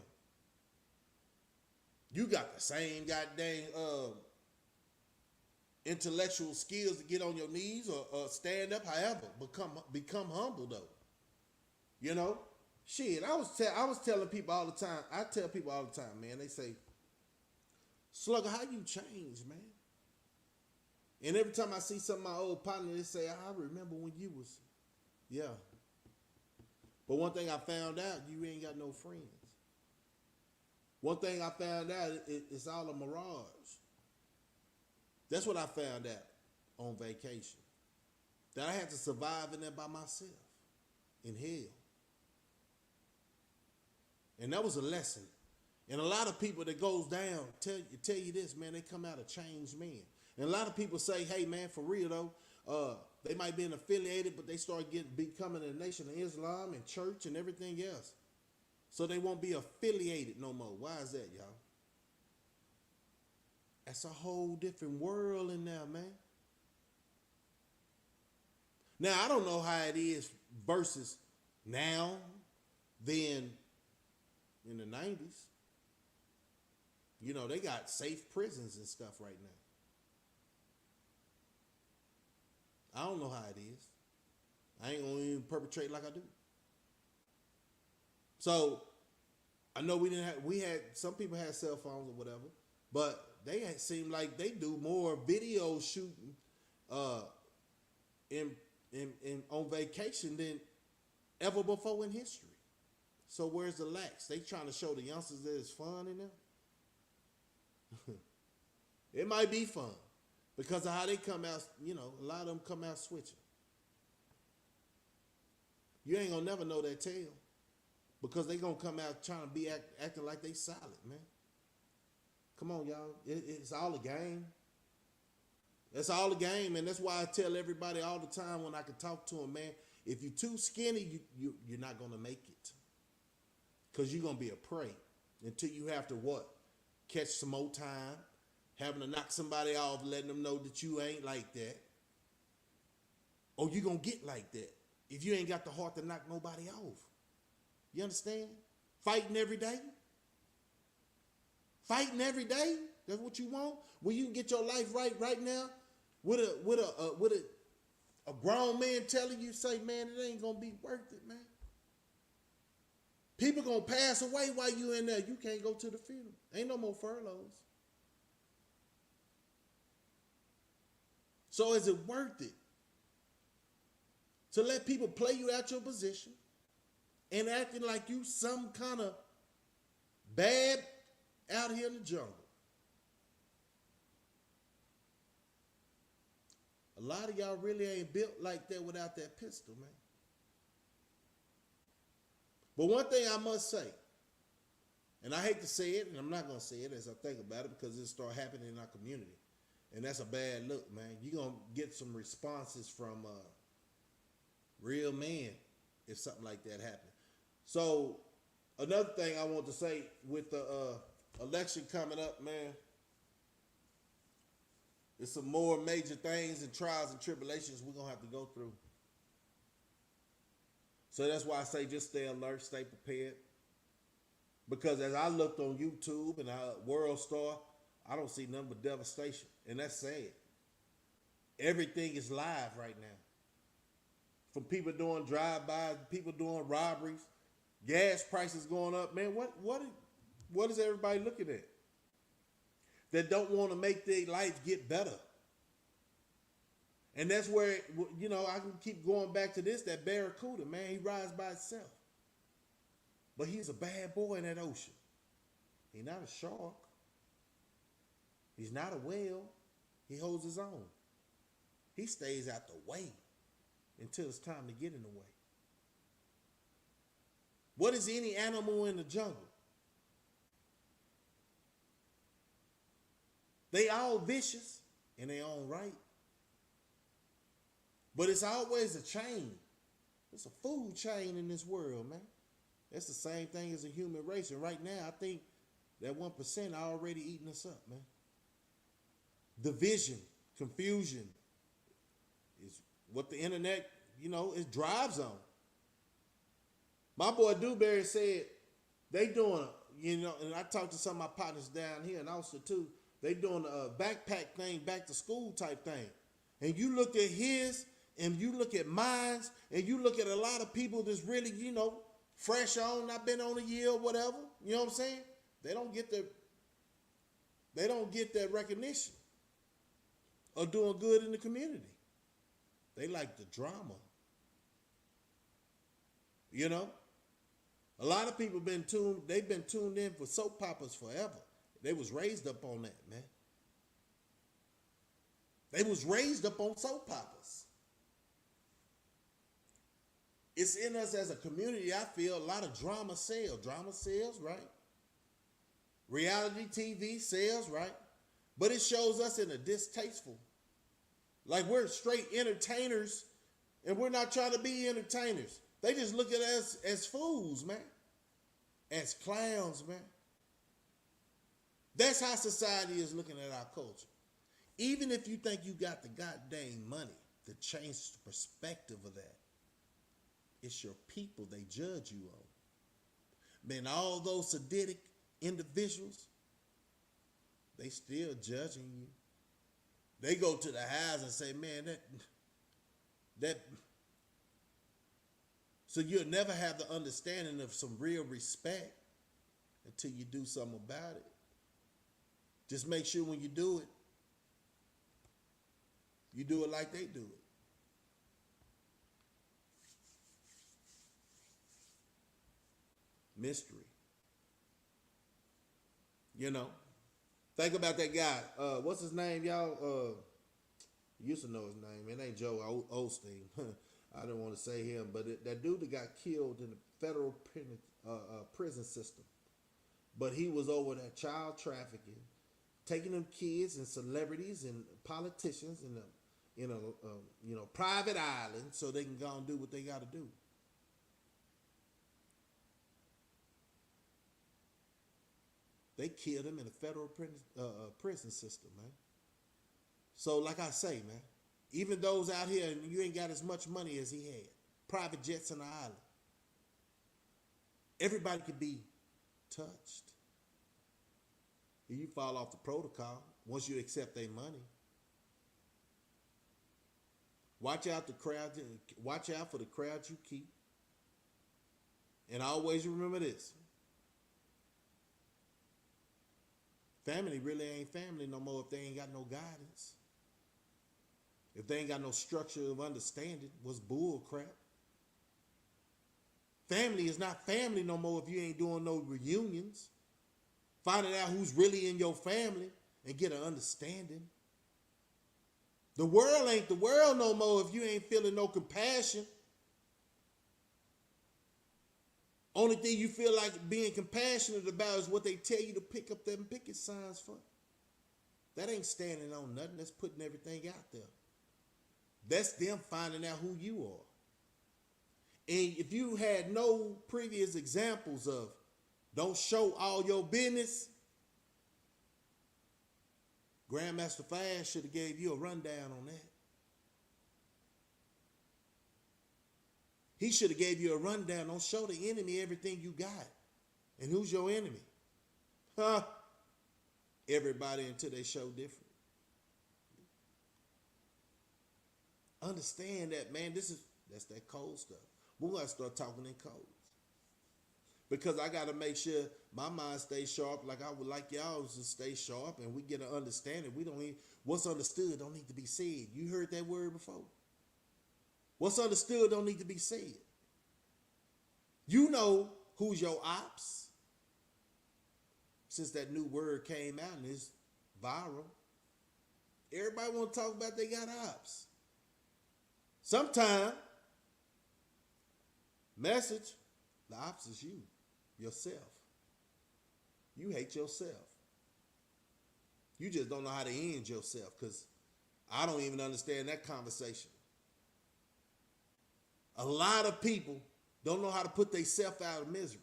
You got the same goddamn intellectual skills to get on your knees or stand up, however. Become humble though. Shit, I was telling people all the time. I tell people all the time, man. They say, Slugger, how you change, man? And every time I see some of my old partners, they say, I remember when you was, yeah. But one thing I found out, you ain't got no friends. One thing I found out, it's all a mirage. That's what I found out on vacation. That I had to survive in there by myself, in hell. And that was a lesson. And a lot of people that goes down tell you this, man, they come out a changed man. And a lot of people say, hey, man, for real, though, they might be affiliated, but they start becoming a Nation of Islam and church and everything else. So they won't be affiliated no more. Why is that, y'all? That's a whole different world in there, man. Now, I don't know how it is versus now than in the 90s. They got safe prisons and stuff right now. I don't know how it is. I ain't gonna even perpetrate like I do. So I know we had some people had cell phones or whatever, but they seem like they do more video shooting on vacation than ever before in history. So where's the lax? They trying to show the youngsters that it's fun in there. It might be fun because of how they come out. A lot of them come out switching. You ain't gonna never know that tale because they gonna come out trying to be acting like they solid, man. Come on, y'all. It's all a game. That's all a game, and that's why I tell everybody all the time when I can talk to them, man. If you're too skinny, you're not gonna make it because you're gonna be a prey until you have to what? Catch some more time, having to knock somebody off, letting them know that you ain't like that. Or you going to get like that. if you ain't got the heart to knock nobody off. You understand? Fighting every day. Fighting every day. That's what you want. When you can get your life right now, with a grown man telling you, say, man, it ain't gonna be worth it, man. People gonna pass away while you in there. You can't go to the funeral. Ain't no more furloughs. So is it worth it to let people play you out your position and acting like you some kind of bad out here in the jungle? A lot of y'all really ain't built like that without that pistol, man. But one thing I must say, and I hate to say it, and I'm not going to say it as I think about it because it start happening in our community. And that's a bad look, man. You're going to get some responses from real men if something like that happens. So another thing I want to say with the election coming up, man, there's some more major things and trials and tribulations we're going to have to go through. So that's why I say just stay alert, stay prepared. Because as I looked on YouTube and World Star, I don't see nothing but devastation. And that's sad. Everything is live right now. From people doing drive-bys, people doing robberies, gas prices going up. Man, what is everybody looking at? That don't want to make their life get better. And that's where, you know, I can keep going back to this, that Barracuda, man, he rides by himself. But he's a bad boy in that ocean. He's not a shark. He's not a whale. He holds his own. He stays out the way until it's time to get in the way. What is any animal in the jungle? They all vicious in their own right. But it's always a chain. It's a food chain in this world, man. That's the same thing as a human race. And right now, I think that 1% are already eating us up, man. Division, confusion is what the internet, you know, it drives on. My boy Dewberry said they doing, you know, and I talked to some of my partners down here in Austin too. They doing a backpack thing, back to school type thing. And you look at his and you look at mine and you look at a lot of people that's really, you know, fresh on, not been on a year or whatever. You know what I'm saying? They don't get that recognition of doing good in the community. They like the drama. You know? A lot of people they've been tuned in for soap operas forever. They was raised up on that, man. They was raised up on soap operas. It's in us as a community, I feel a lot of drama sells. Drama sells, right? Reality TV sells, right? But it shows us in a distasteful. Like we're straight entertainers and we're not trying to be entertainers. They just look at us as fools, man. As clowns, man. That's how society is looking at our culture. Even if you think you got the goddamn money to change the perspective of that, it's your people they judge you on. Man, all those sadistic individuals, they still judging you. They go to the house and say, man, that. So you'll never have the understanding of some real respect until you do something about it. Just make sure when you do it like they do it. Mystery. You know, think about that guy. What's his name, y'all? Used to know his name. It ain't Joe Osteen. I don't want to say him, but that dude that got killed in the federal prison system. But he was over that child trafficking, taking them kids and celebrities and politicians in a private island so they can go and do what they got to do. They killed him in the federal prison system, man. So like I say, man, even those out here, and you ain't got as much money as he had. private jets on the island. Everybody can be touched. You fall off the protocol once you accept their money. Watch out for the crowd you keep. And always remember this. Family really ain't family no more if they ain't got no guidance. If they ain't got no structure of understanding, what's bull crap. Family is not family no more if you ain't doing no reunions. Finding out who's really in your family and get an understanding. The world ain't the world no more if you ain't feeling no compassion. Only thing you feel like being compassionate about is what they tell you to pick up them picket signs for. That ain't standing on nothing. That's putting everything out there. That's them finding out who you are. And if you had no previous examples of don't show all your business, Grandmaster Fast should have gave you a rundown on that. He should have gave you a rundown. Don't show the enemy everything you got. And who's your enemy? Huh? Everybody until they show different. Understand that, man. That's that code stuff. We're going to start talking in codes. Because I got to make sure my mind stays sharp like I would like y'all to stay sharp and we get an understanding. What's understood don't need to be said. You heard that word before? What's understood don't need to be said. You know who's your ops. Since that new word came out and it's viral. Everybody want to talk about they got ops. Sometime, message, the ops is you. Yourself. You hate yourself. You just don't know how to end yourself because I don't even understand that conversation. A lot of people don't know how to put themselves out of misery.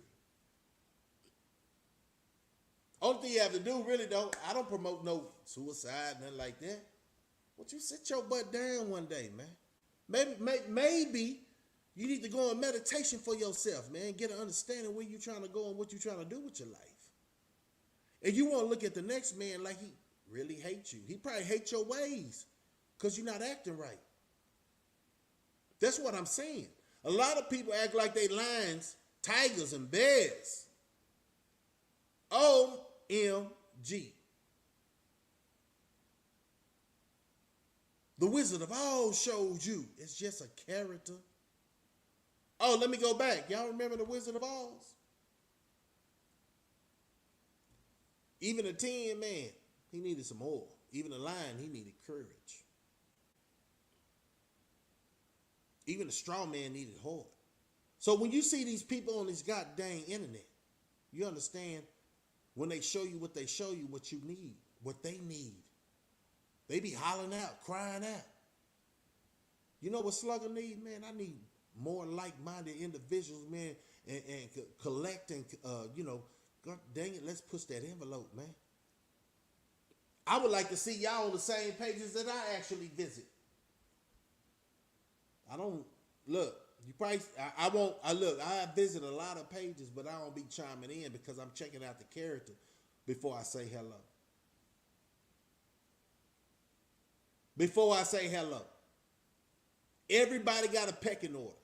Only thing you have to do, really, though, I don't promote no suicide, nothing like that. Won't you sit your butt down one day, man? Maybe you need to go on meditation for yourself, man. Get an understanding where you're trying to go and what you're trying to do with your life. And you want to look at the next man like he really hates you. He probably hates your ways because you're not acting right. That's what I'm saying. A lot of people act like they lions, tigers, and bears. OMG. The Wizard of Oz showed you it's just a character. Oh, let me go back. Y'all remember the Wizard of Oz? Even a tin man, he needed some oil. Even a lion, he needed courage. Even a straw man needed heart. So when you see these people on this goddamn internet, you understand when they show you, what you need, what they need. They be hollering out, crying out. You know what Slugger need, man? I need more like-minded individuals, man, and collect and, God dang it, let's push that envelope, man. I would like to see y'all on the same pages that I actually visit. I don't, look, you probably, I visit a lot of pages, but I don't be chiming in because I'm checking out the character before I say hello. Before I say hello. Everybody got a pecking order.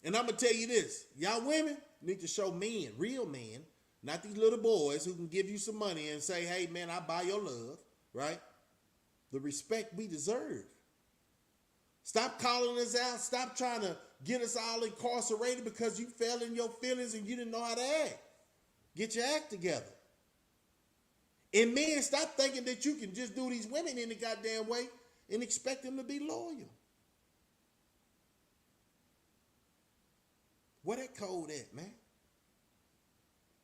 And I'm going to tell you this. Y'all women need to show men, real men, not these little boys who can give you some money and say, hey, man, I buy your love, right? The respect we deserve. Stop calling us out. Stop trying to get us all incarcerated because you fell in your feelings and you didn't know how to act. Get your act together. And men, stop thinking that you can just do these women any goddamn way and expect them to be loyal. Where that code at, man?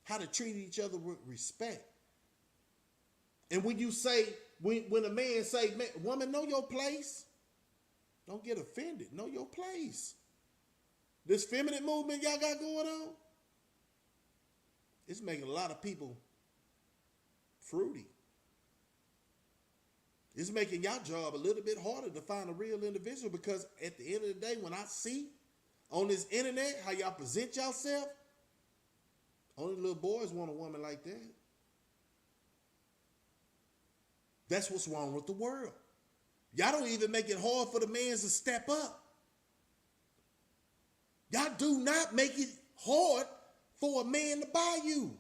How to treat each other with respect. And when you say, when a man say, man, woman, know your place. Don't get offended. Know your place. This feminine movement y'all got going on, it's making a lot of people fruity. It's making your job a little bit harder to find a real individual, because at the end of the day, when I see on this internet how y'all present yourself, only little boys want a woman like that. That's what's wrong with the world. Y'all don't even make it hard for the men to step up. Y'all do not make it hard for a man to buy you.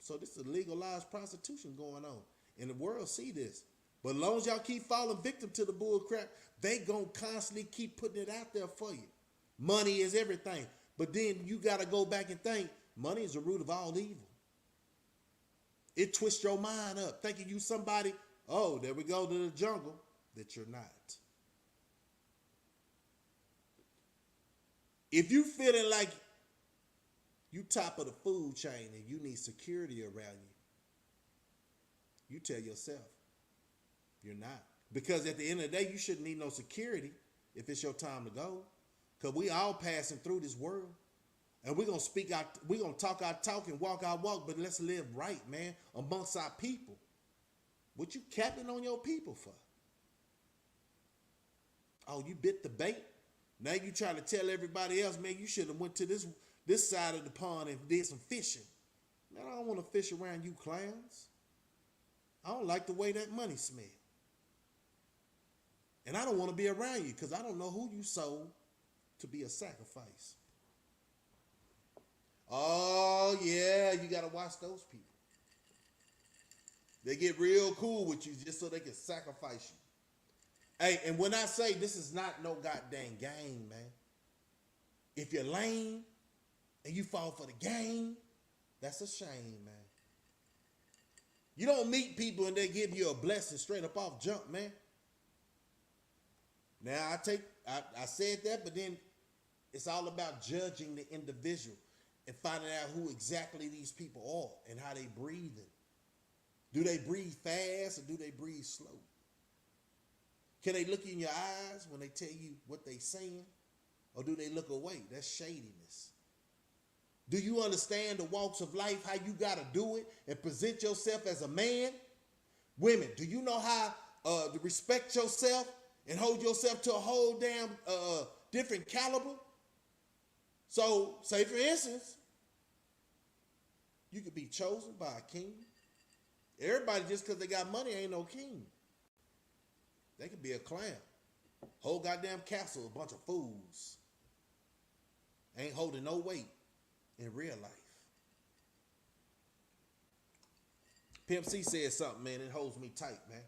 So this is legalized prostitution going on. And the world see this. But as long as y'all keep falling victim to the bull crap, they gonna constantly keep putting it out there for you. Money is everything. But then you gotta go back and think, money is the root of all evil. It twists your mind up, thinking you somebody, oh, there we go to the jungle, that you're not. If you feeling like you top of the food chain and you need security around you tell yourself you're not. Because at the end of the day, you shouldn't need no security if it's your time to go. Because we all passing through this world. And we're going to speak out, we're going to talk our talk and walk our walk, but let's live right, man, amongst our people. What you capping on your people for? Oh, you bit the bait? Now you trying to tell everybody else, man, you should have went to this side of the pond and did some fishing. Man, I don't want to fish around you clowns. I don't like the way that money smells. And I don't want to be around you because I don't know who you sold to be a sacrifice. Oh, yeah, you got to watch those people. They get real cool with you just so they can sacrifice you. Hey, and when I say this is not no goddamn game, man. If you're lame and you fall for the game, that's a shame, man. You don't meet people and they give you a blessing straight up off jump, man. Now, I said that, but then it's all about judging the individual and finding out who exactly these people are and how they breathing. Do they breathe fast or do they breathe slow? Can they look you in your eyes when they tell you what they saying? Or do they look away? That's shadiness. Do you understand the walks of life, how you got to do it and present yourself as a man? Women, do you know how to respect yourself and hold yourself to a whole damn different caliber? So, say for instance, you could be chosen by a king. Everybody just because they got money ain't no king. They could be a clown. Whole goddamn castle, a bunch of fools. Ain't holding no weight in real life. Pimp C said something, man, it holds me tight, man,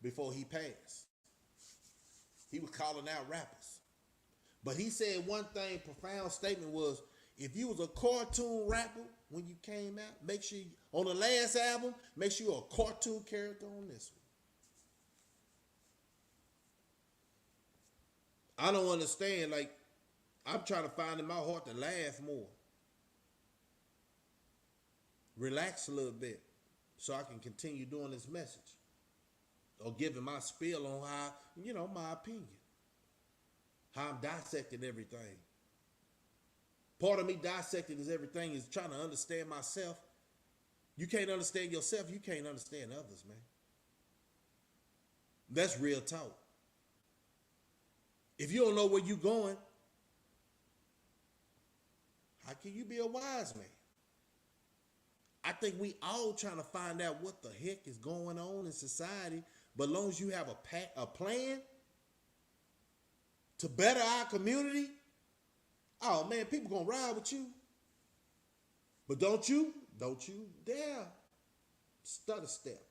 before he passed. He was calling out rappers. But he said one thing, profound statement was, if you was a cartoon rapper when you came out, make sure on the last album, make sure you're a cartoon character on this one. I don't understand, like, I'm trying to find in my heart to laugh more. Relax a little bit so I can continue doing this message. Or giving my spiel on how, my opinion. How I'm dissecting everything. Part of me dissecting is everything is trying to understand myself. You can't understand yourself, you can't understand others, man. That's real talk. If you don't know where you're going, how can you be a wise man? I think we all trying to find out what the heck is going on in society, but as long as you have a plan to better our community, oh man, people gonna ride with you. But don't you dare stutter step.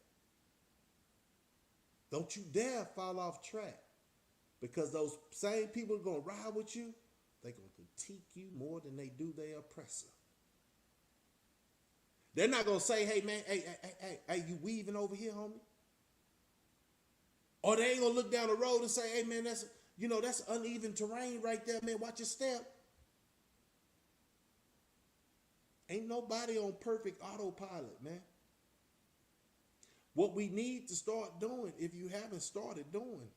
Don't you dare fall off track. Because those same people are gonna ride with you, they're gonna critique you more than they do their oppressor. They're not gonna say, hey man, hey, you weaving over here, homie? Or they ain't gonna look down the road and say, hey man, that's uneven terrain right there, man. Watch your step. Ain't nobody on perfect autopilot, man. What we need to start doing, if you haven't started doing,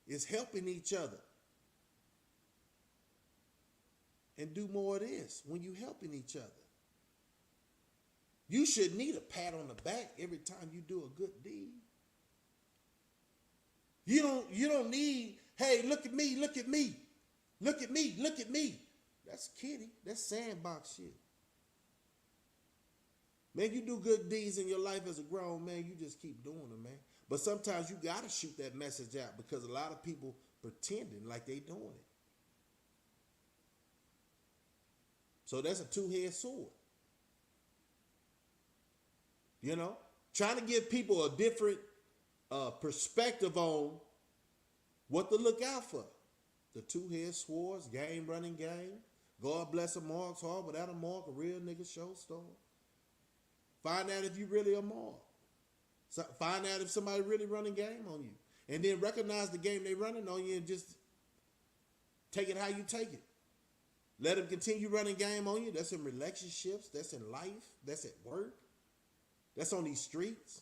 is helping each other. And do more of this when you helping each other. You should need a pat on the back every time you do a good deed. You don't need, hey, look at me, look at me. Look at me, look at me. That's kiddie. That's sandbox shit. Man, you do good deeds in your life as a grown man, you just keep doing them, man. But sometimes you gotta shoot that message out because a lot of people pretending like they doing it. So that's a two-headed sword. You know, trying to give people a different perspective on what to look out for. The two-headed swords, game running game. God bless a Mark's hard. Without a Mark, a real nigga showstone. Find out if you really a Mark. So find out if somebody really running game on you. And then recognize the game they running on you and just take it how you take it. Let them continue running game on you. That's in relationships. That's in life. That's at work. That's on these streets.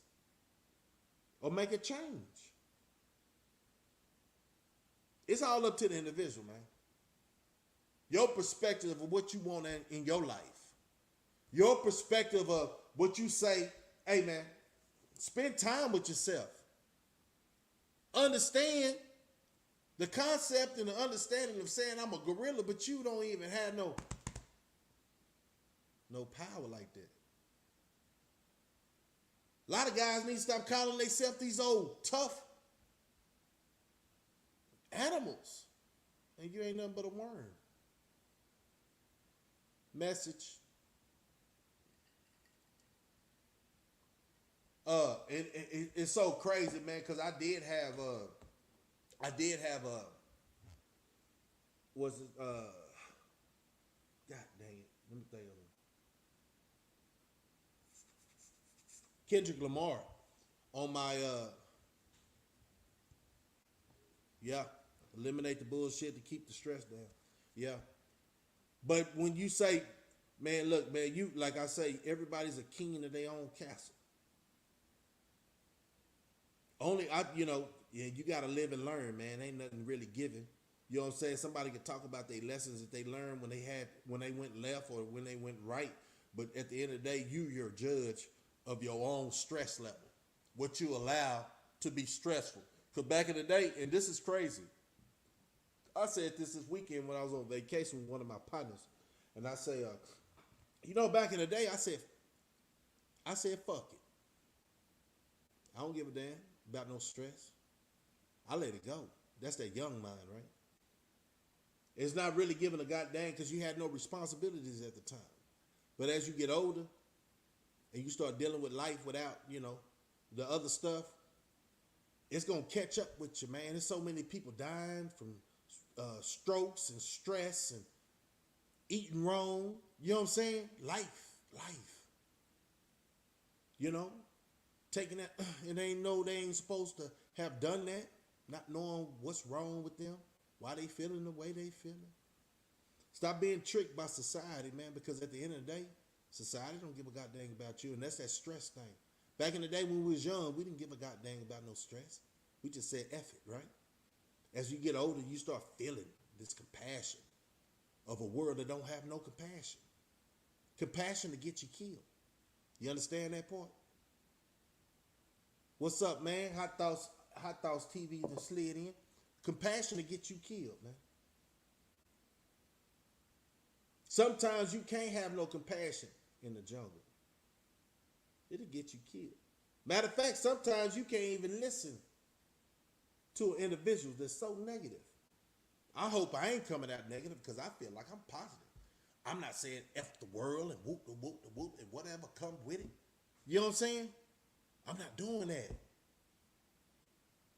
Or make a change. It's all up to the individual, man. Your perspective of what you want in your life. Your perspective of what you say, hey, man, spend time with yourself. Understand the concept and the understanding of saying I'm a gorilla, but you don't even have no power like that. A lot of guys need to stop calling themselves these old tough animals. And you ain't nothing but a worm. Message. It's so crazy, man, because I did have was it God dang it, let me think of it. Kendrick Lamar on my eliminate the bullshit to keep the stress down. Yeah. But when you say, man, look, man, you, like I say, everybody's a king in their own castle. You got to live and learn, man. Ain't nothing really given. You know what I'm saying? Somebody could talk about their lessons that they learned when they went left or when they went right. But at the end of the day, you're a judge of your own stress level. What you allow to be stressful. Because back in the day, and this is crazy. I said this weekend when I was on vacation with one of my partners. And I say, back in the day, I said, fuck it. I don't give a damn about no stress. I let it go. That's that young mind, right? It's not really giving a goddamn because you had no responsibilities at the time. But as you get older and you start dealing with life without, the other stuff, it's going to catch up with you, man. There's so many people dying from strokes and stress and eating wrong. You know what I'm saying? Life. Taking that, they ain't supposed to have done that, not knowing what's wrong with them, why they feeling the way they feeling. Stop being tricked by society, man, because at the end of the day, society don't give a goddamn about you, and that's that stress thing. Back in the day when we was young, we didn't give a goddamn about no stress. We just said F it, right? As you get older, you start feeling this compassion of a world that don't have no compassion. Compassion to get you killed. You understand that part? What's up, man? Hot Thoughts TV that slid in. Compassion to get you killed, man. Sometimes you can't have no compassion in the jungle. It'll get you killed. Matter of fact, sometimes you can't even listen to an individual that's so negative. I hope I ain't coming out negative because I feel like I'm positive. I'm not saying F the world and whoop the whoop the whoop and whatever come with it. You know what I'm saying? I'm not doing that.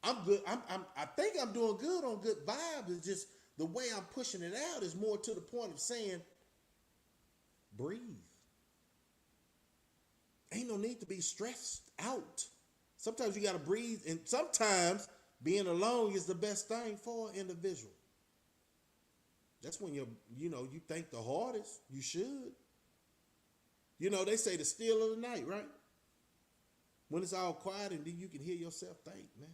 I'm good. I think I'm doing good on good vibes. It's just the way I'm pushing it out is more to the point of saying, breathe. Ain't no need to be stressed out. Sometimes you got to breathe, and sometimes being alone is the best thing for an individual. That's when you think the hardest. You should. They say the still of the night, right? When it's all quiet and then you can hear yourself think, man.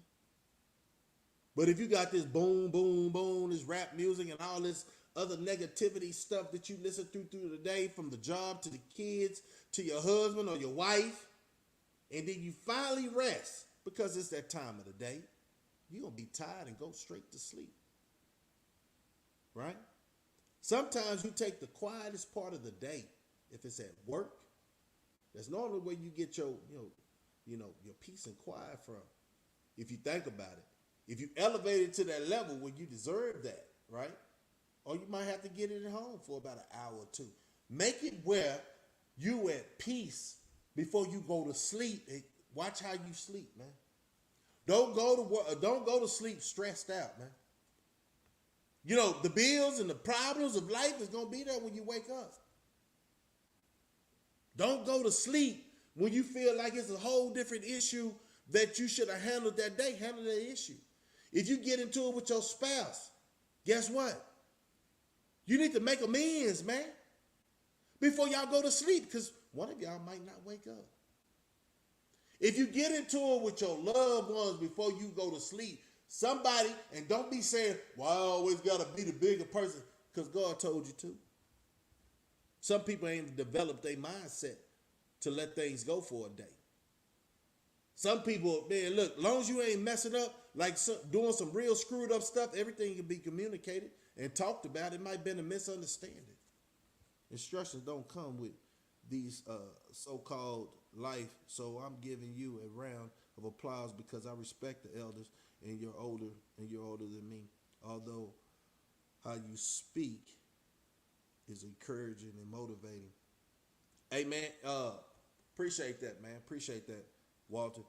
But if you got this boom, boom, boom, this rap music and all this other negativity stuff that you listen through the day, from the job to the kids to your husband or your wife, and then you finally rest because it's that time of the day, you're going to be tired and go straight to sleep. Right? Sometimes you take the quietest part of the day, if it's at work, that's normally where you get your, your peace and quiet from. If you think about it, if you elevate it to that level where you deserve that, right? Or you might have to get it at home for about an hour or two. Make it where you at peace before you go to sleep. Watch how you sleep, man. Don't go to work, don't go to sleep stressed out, man. You know, the bills and the problems of life is going to be there when you wake up. Don't go to sleep when you feel like it's a whole different issue that you should have handled that day. Handle that issue. If you get into it with your spouse, guess what? You need to make amends, man, before y'all go to sleep, because one of y'all might not wake up. If you get into it with your loved ones before you go to sleep, somebody, and don't be saying, well, I always got to be the bigger person, because God told you to. Some people ain't developed their mindset to let things go for a day. Some people, man, look, as long as you ain't messing up, like doing some real screwed up stuff, everything can be communicated and talked about. It might have been a misunderstanding. Instructions don't come with these so-called life, so I'm giving you a round of applause because I respect the elders and you're older than me. Although how you speak is encouraging and motivating. Hey man, appreciate that, man. Appreciate that, Walter.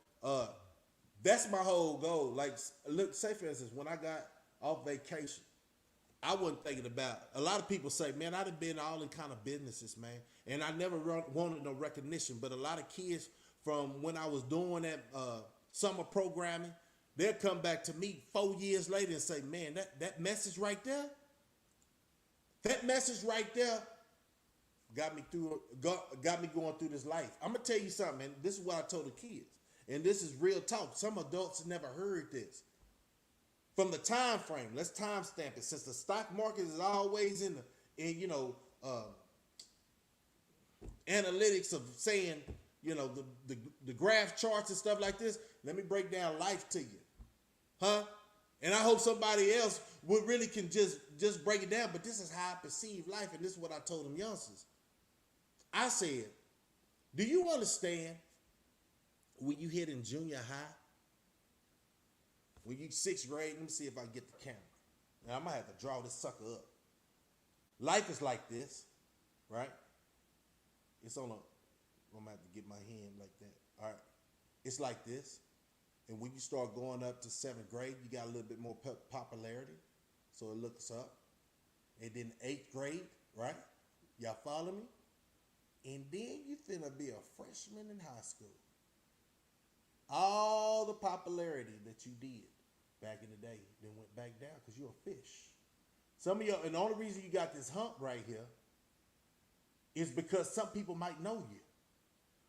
That's my whole goal. Like, look, say for instance, when I got off vacation, I wasn't thinking about, a lot of people say, man, I'd have been all in kind of businesses, man. And I never wanted no recognition. But a lot of kids from when I was doing that summer programming, they'll come back to me 4 years later and say, man, that message right there, got me going through this life. I'm going to tell you something, man. This is what I told the kids. And this is real talk. Some adults never heard this. From the time frame, let's time stamp it. Since the stock market is always in analytics of saying, the graph charts and stuff like this, let me break down life to you. Huh? And I hope somebody else would really can just break it down. But this is how I perceive life, and this is what I told them youngsters. I said, do you understand when you hit in junior high? When you 6th grade, let me see if I can get the camera. Now, I might have to draw this sucker up. Life is like this, right? It's on a, I'm going to have to get my hand like that. All right. It's like this. And when you start going up to 7th grade, you got a little bit more popularity. So it looks up. And then 8th grade, right? Y'all follow me? And then you finna be a freshman in high school. All the popularity that you did back in the day then went back down because you're a fish. Some of y'all, and the only reason you got this hump right here is because some people might know you.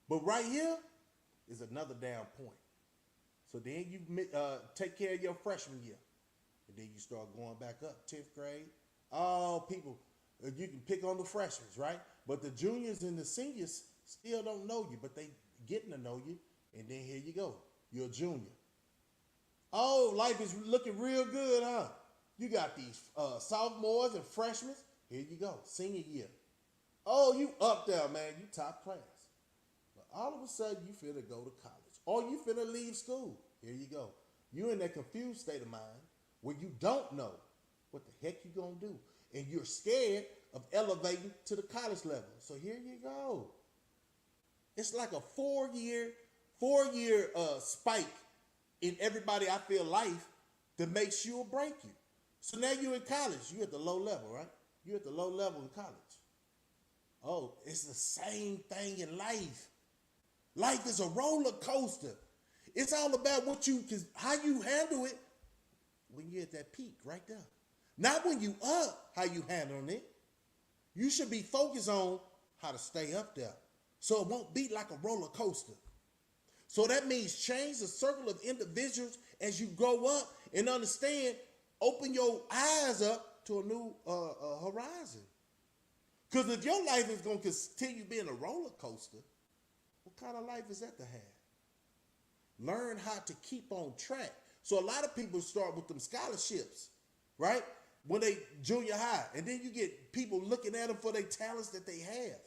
But right here is another down point. So then you take care of your freshman year. And then you start going back up, 10th grade. All people, you can pick on the freshmen, right? But the juniors and the seniors still don't know you, but they getting to know you. And then here you go. You're a junior. Oh, life is looking real good, huh? You got these sophomores and freshmen. Here you go. Senior year. Oh, you up there, man. You top class. But all of a sudden, you finna go to college. Or you finna leave school. Here you go. You're in that confused state of mind where you don't know what the heck you gonna do. And you're scared of elevating to the college level. So here you go. It's like a four-year spike in everybody I feel life that makes you or break you. So now you're in college. You're at the low level, right? You're at the low level in college. Oh, it's the same thing in life. Life is a roller coaster. It's all about how you handle it when you're at that peak right there. Not when you up, how you handling it. You should be focused on how to stay up there so it won't be like a roller coaster. So that means change the circle of individuals as you grow up and understand, open your eyes up to a new horizon. Because if your life is going to continue being a roller coaster, what kind of life is that to have? Learn how to keep on track. So a lot of people start with them scholarships, right? When they junior high. And then you get people looking at them for their talents that they have.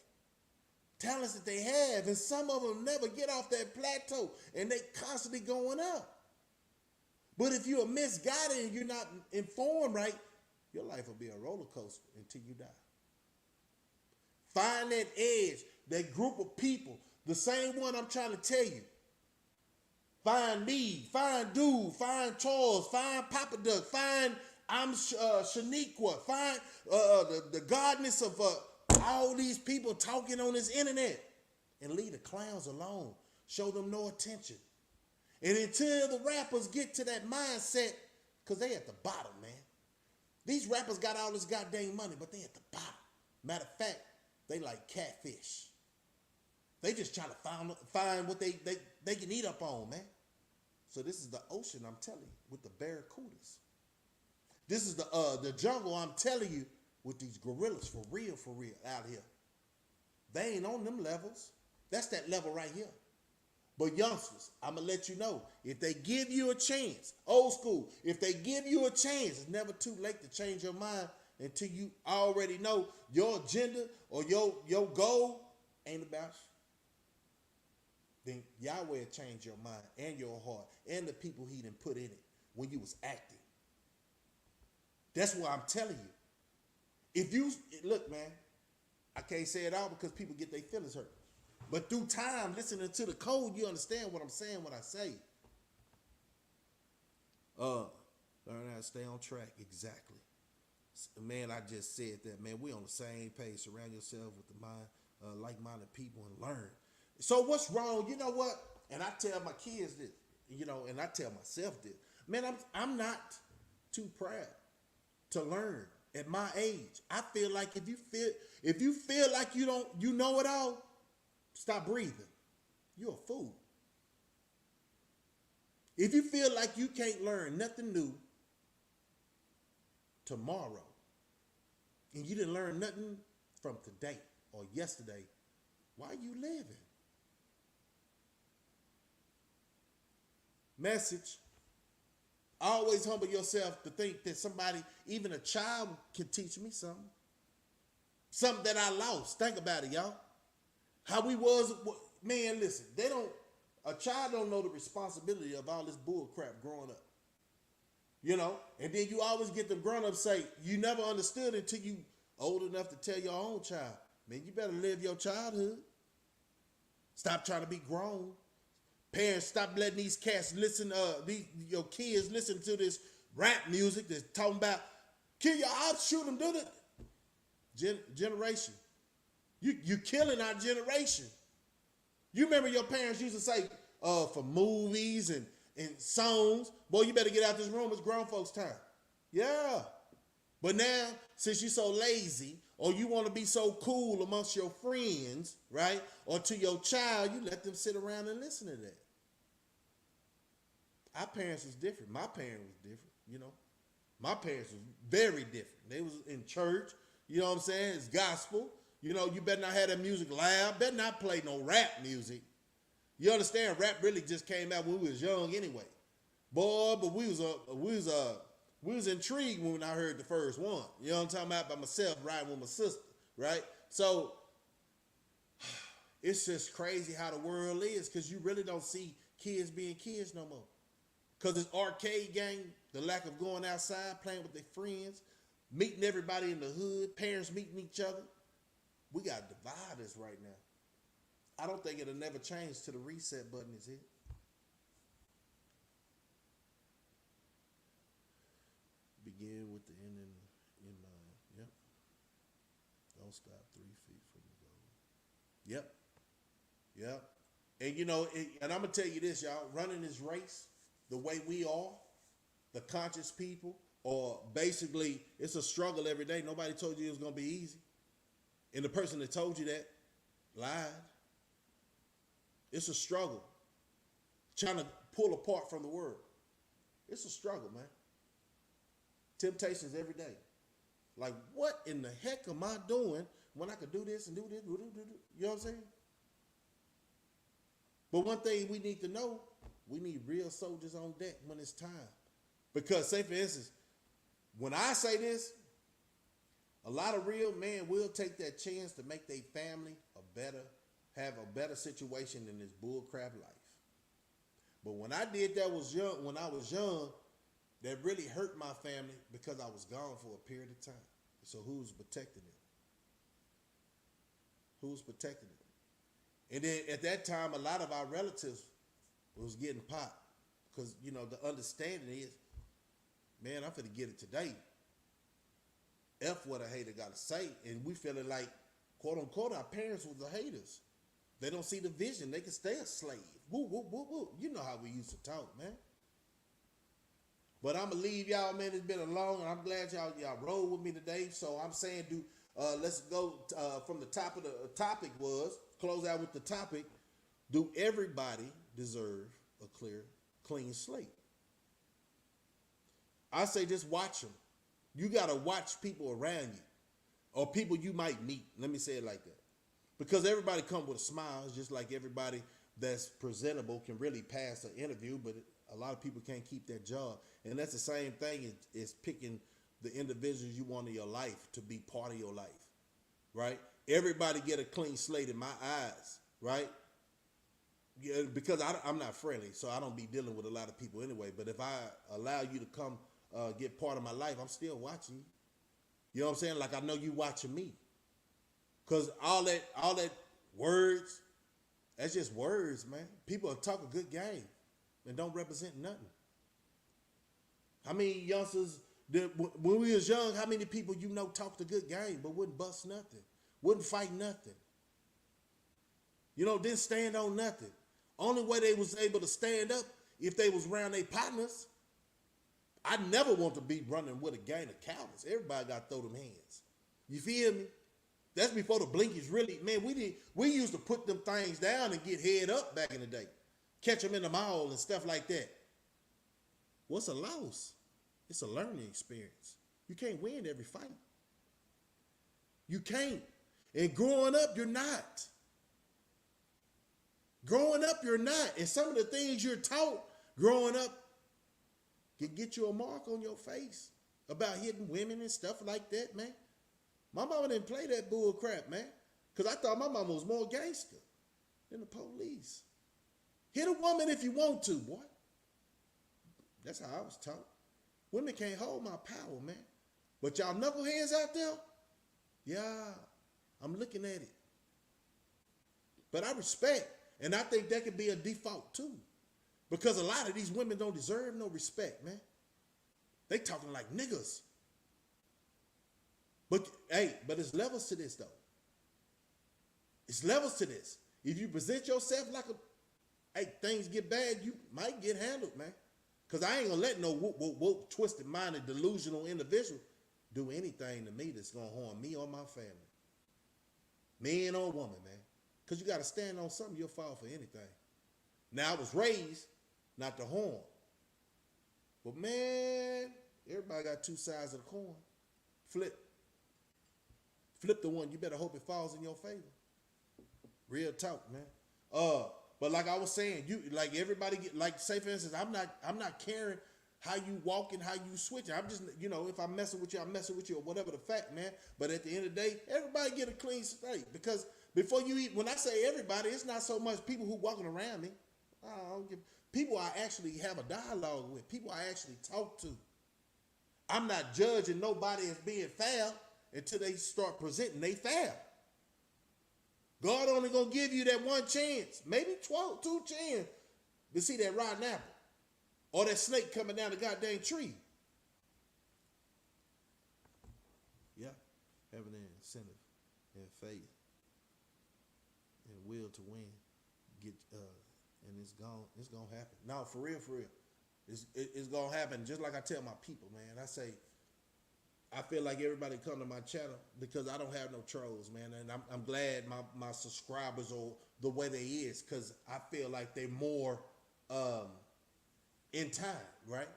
Talents that they have. And some of them never get off that plateau. And they constantly going up. But if you're misguided and you're not informed right, your life will be a roller coaster until you die. Find that edge, that group of people, the same one I'm trying to tell you. Find me, find Dude, find Charles, find Papa Duck, find Shaniqua, find the godness of all these people talking on this internet. And leave the clowns alone. Show them no attention. And until the rappers get to that mindset, because they at the bottom, man. These rappers got all this goddamn money, but they at the bottom. Matter of fact, they like catfish. They just trying to find what they can eat up on, man. So this is the ocean, I'm telling you, with the barracudas. This is the jungle, I'm telling you, with these gorillas for real out here. They ain't on them levels. That's that level right here. But youngsters, I'm going to let you know, if they give you a chance, old school, if they give you a chance, it's never too late to change your mind until you already know your agenda or your goal ain't about you. Then Yahweh will change your mind and your heart and the people he done put in it when you was acting. That's why I'm telling you. If you, look, man, I can't say it all because people get their feelings hurt. But through time, listening to the code, you understand what I'm saying when I say. Learn how to stay on track. Exactly. Man, I just said that, man. We on the same page. Surround yourself with the like-minded people and learn. So what's wrong? You know what? And I tell my kids this, and I tell myself this. Man, I'm not too proud to learn at my age. I feel like if you feel like you know it all, stop breathing. You're a fool. If you feel like you can't learn nothing new tomorrow, and you didn't learn nothing from today or yesterday, why are you living? Message. Always humble yourself to think that somebody, even a child, can teach me something. Something that I lost. Think about it, y'all. How we was, man, listen, a child don't know the responsibility of all this bull crap growing up. And then you always get them grown-ups say, you never understood until you old enough to tell your own child, man, you better live your childhood. Stop trying to be grown. Parents, stop letting these cats listen, your kids listen to this rap music that's talking about, kill your out, shoot them, do that. Generation. You killing our generation. You remember your parents used to say, for movies and songs, boy, you better get out this room, it's grown folks' time. Yeah. But now, since you're so lazy, or you want to be so cool amongst your friends, right? Or to your child, you let them sit around and listen to that. Our parents was different. My parents was different, My parents was very different. They was in church, you know what I'm saying? It's gospel. You better not have that music loud. Better not play no rap music. You understand? Rap really just came out when we was young anyway. Boy, but we was intrigued when I heard the first one. You know what I'm talking about? By myself riding with my sister, right? So it's just crazy how the world is because you really don't see kids being kids no more. Because it's arcade game, the lack of going outside, playing with their friends, meeting everybody in the hood, parents meeting each other. We got dividers right now. I don't think it'll never change till the reset button is hit. Begin with the end in mind. Yep. Don't stop 3 feet from the goal. Yep. And and I'm going to tell you this, y'all. Running this race the way we are, the conscious people, or basically it's a struggle every day. Nobody told you it was going to be easy. And the person that told you that lied. It's a struggle. Trying to pull apart from the world. It's a struggle, man. Temptations every day. Like, what in the heck am I doing when I could do this and do this? You know what I'm saying? But one thing we need to know, We need real soldiers on deck when it's time. Because, say for instance, when I say this, a lot of real men will take that chance to make their family have a better situation in this bullcrap life. But when I did that when I was young, that really hurt my family because I was gone for a period of time. So who's protecting them? Who's protecting them? And then at that time, a lot of our relatives was getting popped because, you know, the understanding is, man, I'm finna get it today. F what a hater got to say. And we feeling like, quote unquote, our parents were the haters. They don't see the vision. They can stay a slave. Woo, woo, woo, woo. You know how we used to talk, man. But I'm going to leave y'all, man. It's been a long, and I'm glad y'all rolled with me today. So I'm saying, let's go from the top of the topic close out with the topic. Do everybody deserve a clean slate? I say just watch them. You got to watch people around you or people you might meet. Let me say it like that. Because everybody come with a smile, just like everybody that's presentable can really pass an interview, but a lot of people can't keep that job. And that's the same thing as picking the individuals you want in your life to be part of your life, right? Everybody get a clean slate in my eyes, right? Yeah, because I'm not friendly, so I don't be dealing with a lot of people anyway. But if I allow you to come get part of my life, I'm still watching you. You know what I'm saying? Like I know you watching me. Cause all that words, that's just words, man. People talk a good game and don't represent nothing. How many youngsters, when we was young, how many people you know talked a good game but wouldn't bust nothing, wouldn't fight nothing? You know, didn't stand on nothing. Only way they was able to stand up if they was around their partners. I never want to be running with a gang of cowards. Everybody got to throw them hands. You feel me? That's before the blinkies really, man, we used to put them things down and get head up back in the day. Catch them in the mall and stuff like that. What's a loss? It's a learning experience. You can't win every fight. You can't. And growing up, you're not. Growing up, you're not. And some of the things you're taught growing up can get you a mark on your face about hitting women and stuff like that, man. My mama didn't play that bull crap, man. Because I thought my mama was more gangster than the police. Hit a woman if you want to, boy. That's how I was taught. Women can't hold my power, man. But y'all knuckleheads out there, yeah, I'm looking at it. But I respect, and I think that could be a default too. Because a lot of these women don't deserve no respect, man. They talking like niggas. But hey, but it's levels to this though. It's levels to this. If you present yourself like things get bad, you might get handled, man. Because I ain't gonna let no woke, twisted minded, delusional individual do anything to me that's gonna harm me or my family. Man or woman, man. Because you gotta stand on something, you'll fall for anything. Now I was raised not to harm. But man, everybody got two sides of the coin. Flip the one, you better hope it falls in your favor. Real talk, man. But like I was saying, you like everybody get like say for instance, I'm not caring how you walking, how you switching. I'm just, you know, if I'm messing with you, I'm messing with you or whatever the fact, man. But at the end of the day, everybody get a clean slate. Because before you eat, when I say everybody, it's not so much people who walking around me. People I actually have a dialogue with, people I actually talk to. I'm not judging nobody as being foul until they start presenting they foul. God only gonna give you that one chance, maybe 2 chances to see that rotten apple or that snake coming down the goddamn tree. Yeah, having an incentive and faith and will to win, and it's gonna happen. No, for real, it's gonna happen. Just like I tell my people, man. I say, I feel like everybody come to my channel because I don't have no trolls, man. And I'm glad my subscribers are the way they is, because I feel like they more in time, right?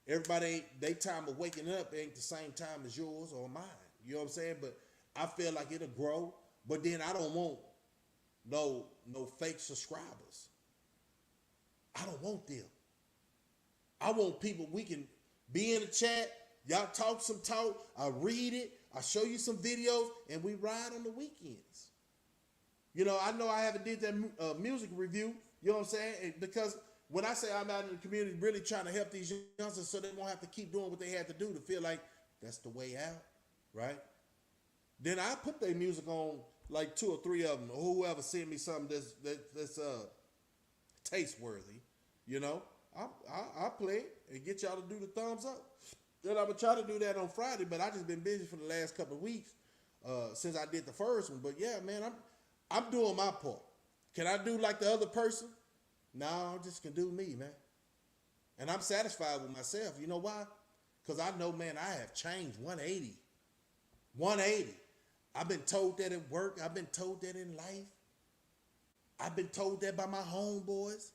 Everybody, they time of waking up ain't the same time as yours or mine. You know what I'm saying? But I feel like it'll grow. But then I don't want no fake subscribers. I don't want them. I want people we can be in the chat. Y'all talk some talk. I read it. I show you some videos, and we ride on the weekends. You know I haven't did that music review. You know what I'm saying? Because when I say I'm out in the community really trying to help these youngsters so they won't have to keep doing what they had to do to feel like that's the way out, right? Then I put their music on like 2 or 3 of them, or whoever send me something that's taste worthy. You know, I play it and get y'all to do the thumbs up. Then I'm gonna try to do that on Friday, but I just been busy for the last couple of weeks since I did the first one. But yeah, man, I'm doing my part. Can I do like the other person? No, I just can do me, man. And I'm satisfied with myself. You know why? Because I know, man, I have changed 180. 180. I've been told that at work. I've been told that in life. I've been told that by my homeboys.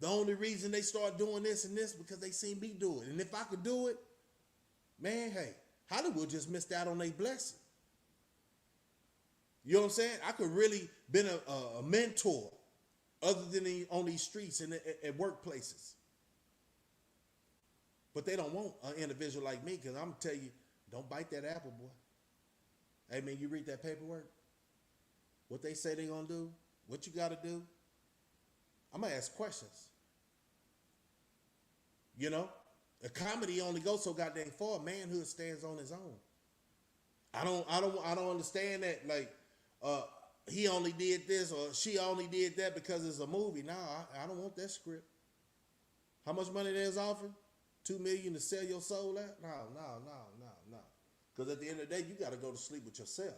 The only reason they start doing this and this because they seen me do it. And if I could do it, man, hey, Hollywood just missed out on their blessing. You know what I'm saying? I could really been a mentor other than on these streets and at workplaces. But they don't want an individual like me because I'm going to tell you, don't bite that apple, boy. Hey, man, you read that paperwork? What they say they going to do? What you got to do? I'm going to ask questions. You know? A comedy only goes so goddamn far. Manhood stands on his own. I don't understand that. Like, he only did this or she only did that because it's a movie. No, I don't want that script. How much money there's offered? $2 million to sell your soul out? No. Because at the end of the day, you got to go to sleep with yourself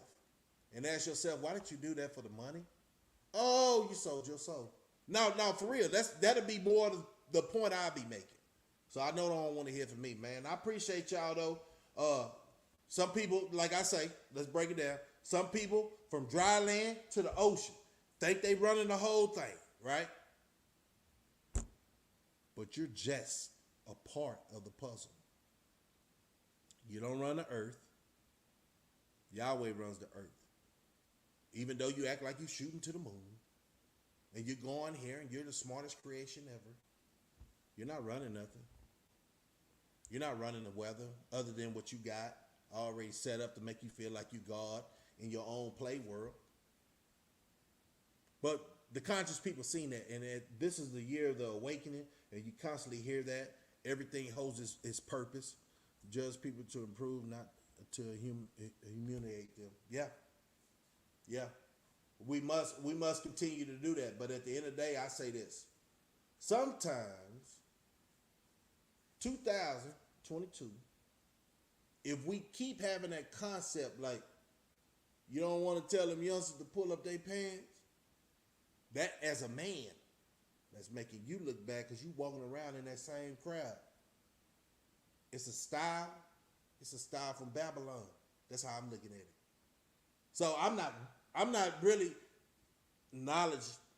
and ask yourself, why did you do that for the money? Oh, you sold your soul. No, for real. That'll be more the point I'll be making. So I know they don't want to hear from me, man. I appreciate y'all though. Some people, like I say, let's break it down. Some people from dry land to the ocean think they running the whole thing, right? But you're just a part of the puzzle. You don't run the earth. Yahweh runs the earth. Even though you act like you're shooting to the moon and you're going here and you're the smartest creation ever, you're not running nothing. You're not running the weather other than what you got already set up to make you feel like you God in your own play world. But the conscious people seen that, and this is the year of the awakening, and you constantly hear that. Everything holds its purpose. Judge people to improve, not to humiliate them. Yeah. We must continue to do that. But at the end of the day, I say this. Sometimes, 2022, if we keep having that concept like you don't want to tell them youngsters to pull up their pants, that as a man, that's making you look bad because you walking around in that same crowd. It's a style. It's a style from Babylon. That's how I'm looking at it. So I'm not really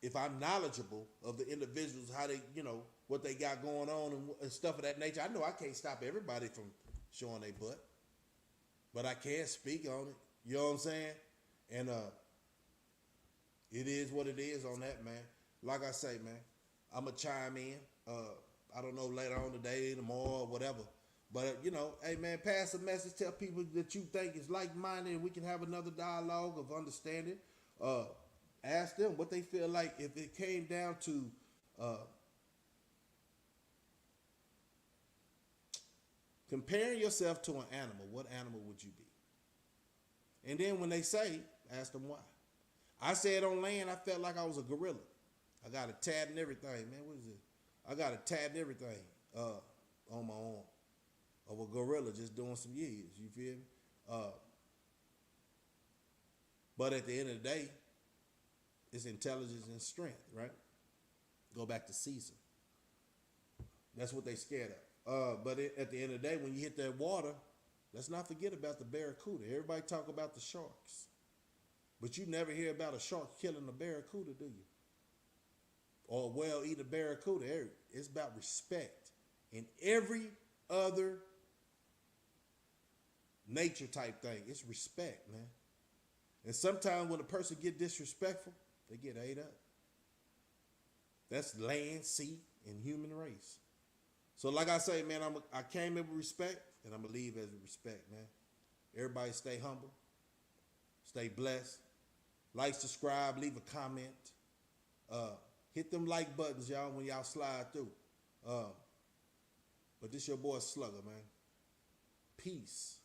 if I'm knowledgeable of the individuals, how they, what they got going on and stuff of that nature. I know I can't stop everybody from showing their butt, but I can speak on it. You know what I'm saying? And it is what it is on that, man. Like I say, man, I'm going to chime in. I don't know, later on today, tomorrow, whatever. But, hey, man, pass a message. Tell people that you think is like-minded and we can have another dialogue of understanding. Ask them what they feel like if it came down to comparing yourself to an animal. What animal would you be? And then when they say, ask them why. I said on land, I felt like I was a gorilla. I got a tat and everything, man. What is it? I got a tat and everything on my arm of a gorilla just doing some years. You feel me? But at the end of the day, it's intelligence and strength, right? Go back to Caesar. That's what they scared of. But at the end of the day, when you hit that water, let's not forget about the barracuda. Everybody talk about the sharks. But you never hear about a shark killing a barracuda, do you? Or a whale eating a barracuda. It's about respect. In every other nature type thing, it's respect, man. And sometimes when a person get disrespectful, they get ate up. That's land, sea, in human race. So like I say, man, I came in with respect, and I'm going to leave as with respect, man. Everybody stay humble. Stay blessed. Like, subscribe, leave a comment. Hit them like buttons, y'all, when y'all slide through. But this your boy Slugger, man. Peace.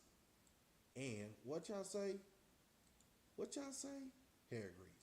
And what y'all say? What y'all say? Hair grease.